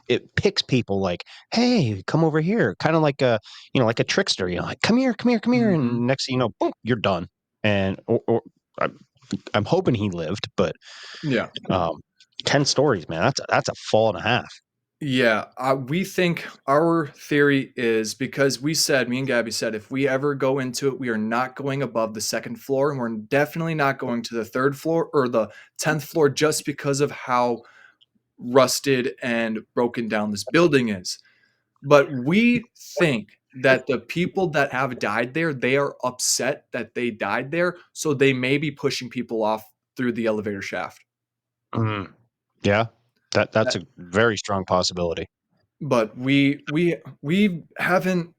it picks people like, hey, come over here, kind of like a like a trickster. Like come here, come here, come here, Mhm. and next thing you know, boom, you're done. And or I'm, I'm hoping he lived, but Yeah. um, 10 stories, man. That's a fall and a half. Yeah, we think our theory is because me and Gabby said, if we ever go into it, we are not going above the second floor, and we're definitely not going to the third floor or the 10th floor just because of how rusted and broken down this building is. But we think that the people that have died there, they are upset that they died there, so they may be pushing people off through the elevator shaft. Mm, yeah, that's a very strong possibility. But we haven't,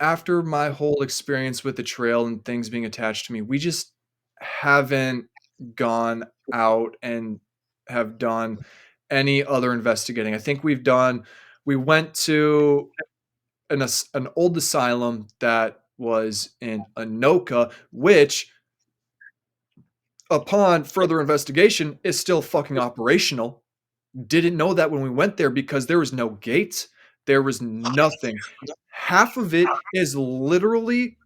after my whole experience with the trail and things being attached to me, we just haven't gone out and have done any other investigating. I think we went to an old asylum that was in Anoka, which upon further investigation is still fucking operational. Didn't know that when we went there because there was no gates, there was nothing. Half of it is literally,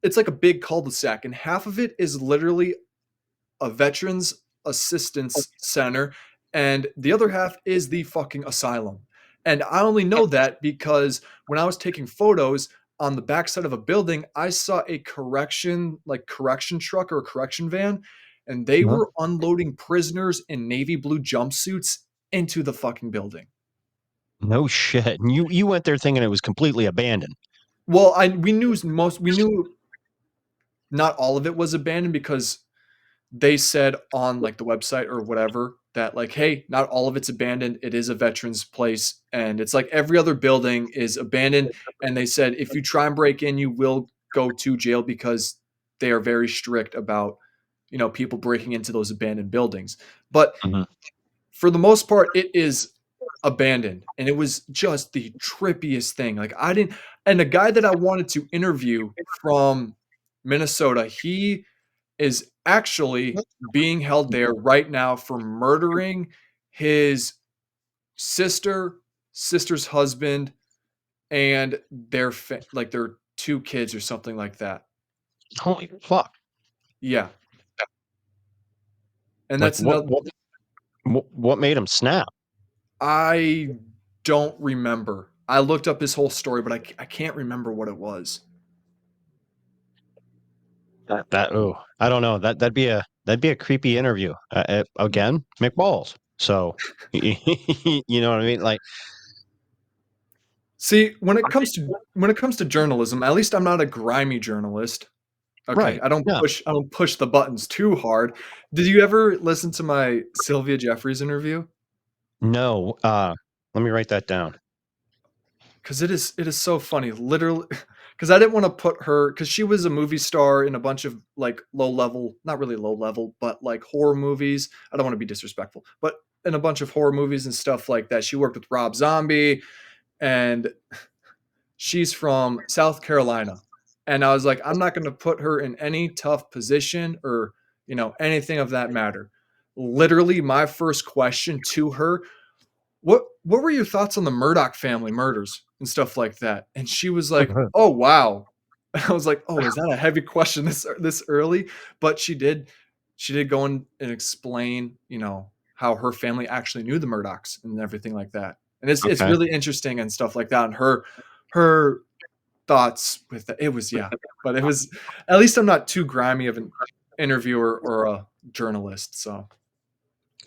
it's like a big cul-de-sac, and half of it is literally a veterans assistance center, and the other half is the fucking asylum. And I only know that because when I was taking photos on the backside of a building, I saw a correction truck or a correction van, and they Huh? were unloading prisoners in navy blue jumpsuits into the fucking building. No shit. And you went there thinking it was completely abandoned. Well, we knew not all of it was abandoned because they said on like the website or whatever that like, hey, not all of it's abandoned, it is a veterans place, and it's like every other building is abandoned. And they said if you try and break in, you will go to jail because they are very strict about people breaking into those abandoned buildings. But Mhm. for the most part, it is abandoned, and it was just the trippiest thing. Like I didn't, and the guy that I wanted to interview from Minnesota, he is actually being held there right now for murdering his sister, sister's husband, and like their 2 kids or something like that. Holy fuck. Yeah, and Like that's another. what made him snap? I don't remember. I looked up his whole story, but I can't remember what it was. That oh, I don't know. That'd be a creepy interview. Again, McBalls. So you know what I mean? Like See, when it comes to journalism, at least I'm not a grimy journalist. Okay, right. I don't Yeah. push the buttons too hard. Did you ever listen to my Sylvia Jeffries interview? No. Let me write that down. 'Cause it is so funny. Literally, because I didn't want to put her, because she was a movie star in a bunch of like low level, not really low level, but like horror movies. I don't want to be disrespectful, but in a bunch of horror movies and stuff like that. She worked with Rob Zombie, and she's from South Carolina. And I was like, I'm not going to put her in any tough position or, anything of that matter. Literally, my first question to her, what were your thoughts on the Murdoch family murders and stuff like that? And she was like, "Oh wow." And I was like, "Oh, is that a heavy question this early?" But she did go in and explain, how her family actually knew the Murdochs and everything like that. And it's Okay. really interesting and stuff like that. And her thoughts with it was, yeah, but it was, at least I'm not too grimy of an interviewer or a journalist. So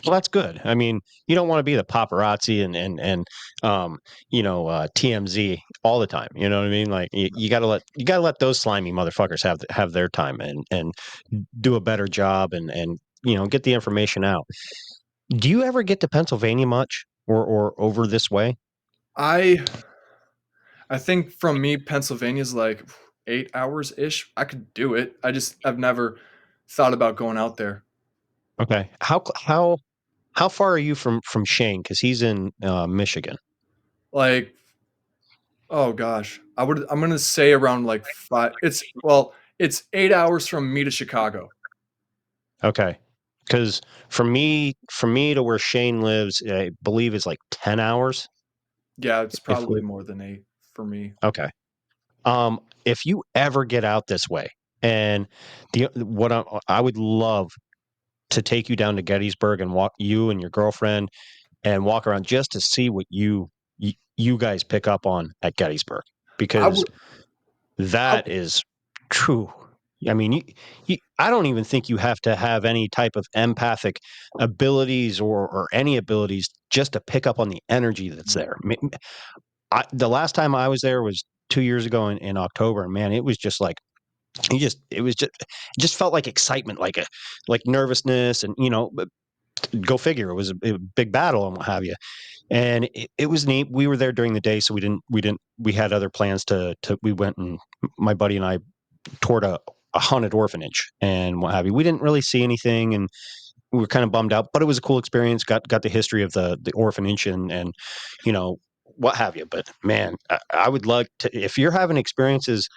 Well, that's good. I mean, you don't want to be the paparazzi TMZ all the time. You know what I mean? Like you gotta let those slimy motherfuckers have their time and do a better job and get the information out. Do you ever get to Pennsylvania much or over this way? I I think from me, Pennsylvania's like 8 hours ish. I could do it. I've never thought about going out there. Okay. How far are you from Shane? Because he's in Michigan. Like, oh gosh, I'm gonna say around like five. It's 8 hours from me to Chicago. Okay. Because from me to where Shane lives, I believe is like 10 hours. Yeah, it's If probably we more than eight for me. okay. If you ever get out this way, and I would love to take you down to Gettysburg and walk you and your girlfriend and walk around just to see what you guys pick up on at Gettysburg I because would. I, that is true. I mean, I don't even think you have to have any type of empathic abilities or any abilities just to pick up on the energy that's there. The last time I was there was 2 years ago in October, and man, it was just like it just felt like excitement, like nervousness, and but go figure, it was a big battle and what have you. And it was neat. We were there during the day, so we had other plans to we went and my buddy and I toured a haunted orphanage and what have you. We didn't really see anything, and we were kind of bummed out, but it was a cool experience. Got the history of the orphanage and you know what have you. But man, I would love to, if you're having experiences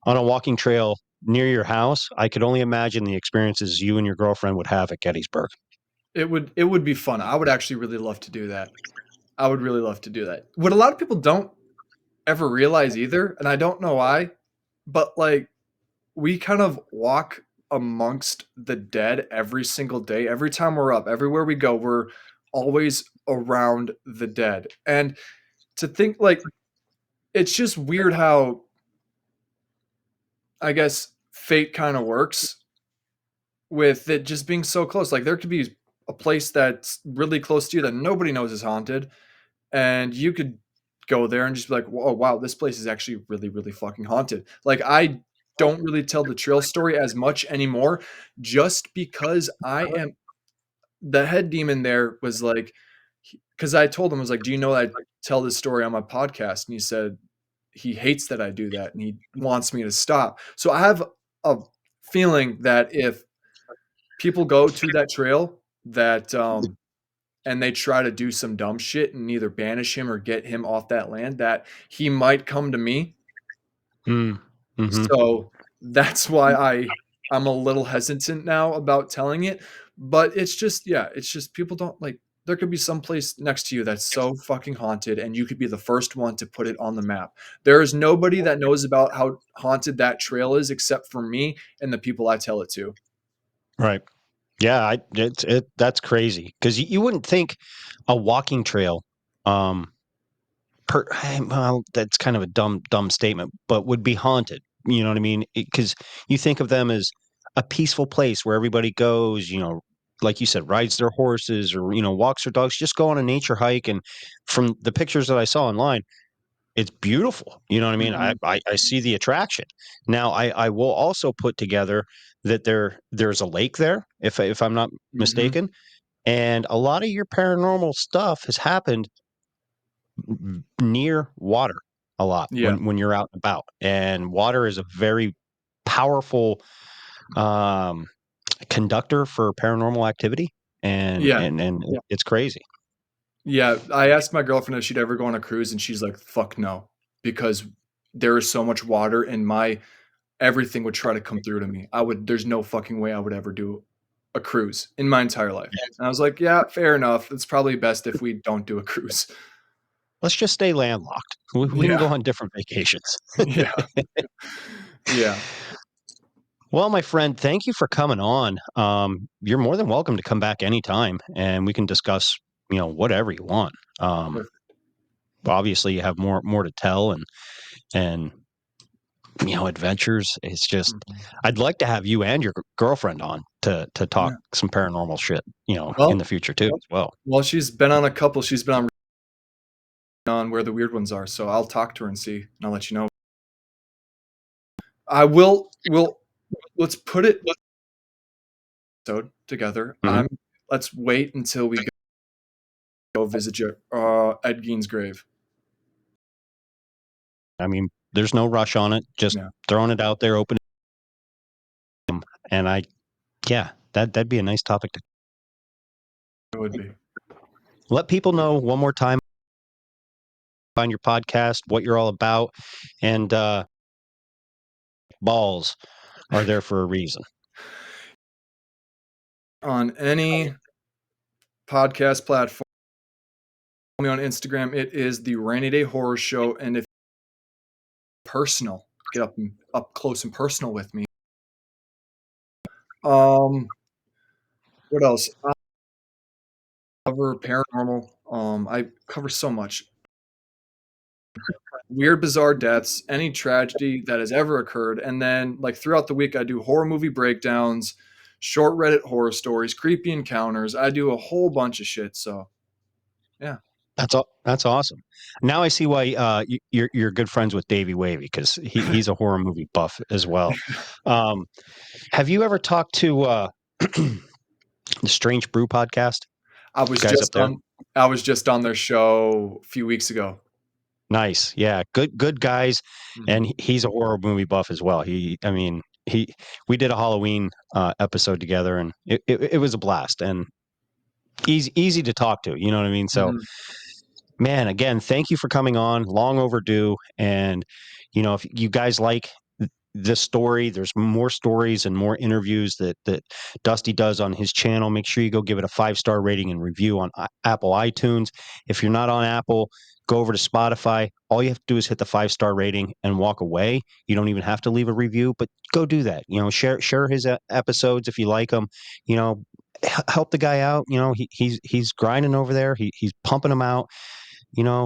on a walking trail near your house. I could only imagine the experiences you and your girlfriend would have at Gettysburg. it would be fun. I would actually really love to do that. I would really love to do that. What a lot of people don't ever realize either, and I don't know why, but like we kind of walk amongst the dead every single day. Every time we're up, everywhere we go, we're always around the dead. And to think like it's just weird how I guess fate kind of works with it just being so close. Like there could be a place that's really close to you that nobody knows is haunted, and you could go there and just be like, "Oh wow, this place is actually really, really fucking haunted." Like I don't really tell the trail story as much anymore, just because I am the head demon there was like, because I told him I was like, "Do you know that I tell this story on my podcast?" And he said he hates that I do that and he wants me to stop. So I have a feeling that if people go to that trail that and they try to do some dumb shit and either banish him or get him off that land, that he might come to me. Mm, hmm. So that's why I'm a little hesitant now about telling it. But it's just, yeah, it's just people don't like, there could be some place next to you that's so fucking haunted and you could be the first one to put it on the map. There is nobody that knows about how haunted that trail is except for me and the people I tell it to. Right. Yeah. That's crazy because you wouldn't think a walking trail, um, well, that's kind of a dumb statement, but would be haunted. You know what I mean? Because you think of them as a peaceful place where everybody goes, like you said, rides their horses or, walks their dogs, just go on a nature hike. And from the pictures that I saw online, it's beautiful. You know what I mean? I, Mhm, I, I see the attraction. Now, I will also put together that there's a lake there, if I'm not mhm. mistaken, and a lot of your paranormal stuff has happened near water. a lot Yeah. when you're out and about, and water is a very powerful um, conductor for paranormal activity, and Yeah. it's crazy. Yeah. I asked my girlfriend if she'd ever go on a cruise, and she's like, "Fuck no," because there is so much water, and my everything would try to come through to me. There's no fucking way I would ever do a cruise in my entire life. And I was like, "Yeah, fair enough. It's probably best if we don't do a cruise." Let's just stay landlocked. We can Yeah. go on different vacations. Yeah. Yeah. Well, my friend, thank you for coming on. You're more than welcome to come back anytime, and we can discuss, whatever you want. Perfect. Obviously, you have more to tell, and adventures. It's just, Mhm. I'd like to have you and your girlfriend on to talk Yeah. some paranormal shit, in Well the future too as well. she's been on where the weird ones are, so I'll talk to her and see, and I'll let you know. I will let's put it together. Mhm. Let's wait until we go visit Ed Gein's grave. I mean, there's no rush on it. Just Yeah, throwing it out there, open. And yeah, that'd be a nice topic to it would be. let people know one more time on your podcast, what you're all about, and balls are there for a reason. On any podcast platform, me on Instagram, it is the Rainy Day Horror Show, and if personal, get up close and personal with me. Um, what else? I cover paranormal. I cover so much. Weird, bizarre deaths, any tragedy that has ever occurred, and then like throughout the week, I do horror movie breakdowns, short Reddit horror stories, creepy encounters. I do a whole bunch of shit. So yeah, That's awesome. Now I see why you're good friends with Davey Wavy, because he's a horror movie buff as well. Um, have you ever talked to the Strange Brew podcast? I was Guys up just there? on. I was just on their show a few weeks ago. Nice. Yeah. Good guys. And Mhm. he's a horror movie buff as well. I mean, we did a Halloween episode together, and it was a blast and easy to talk to. You know what I mean? So, Mhm. man, again, thank you for coming on. Long overdue. And, if you guys like this story, there's more stories and more interviews that Dusty does on his channel. Make sure you go give it a 5-star rating and review on Apple iTunes. If you're not on Apple, go over to Spotify. All you have to do is hit the 5-star rating and walk away. You don't even have to leave a review, but go do that. Share his episodes if you like them. Help the guy out. He's grinding over there. He's pumping them out,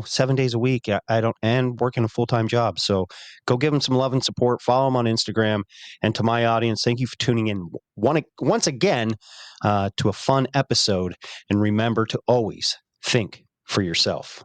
7 days a week. I don't, and working a full-time job. So go give him some love and support. Follow him on Instagram. And to my audience, thank you for tuning in once again to a fun episode. And remember to always think for yourself.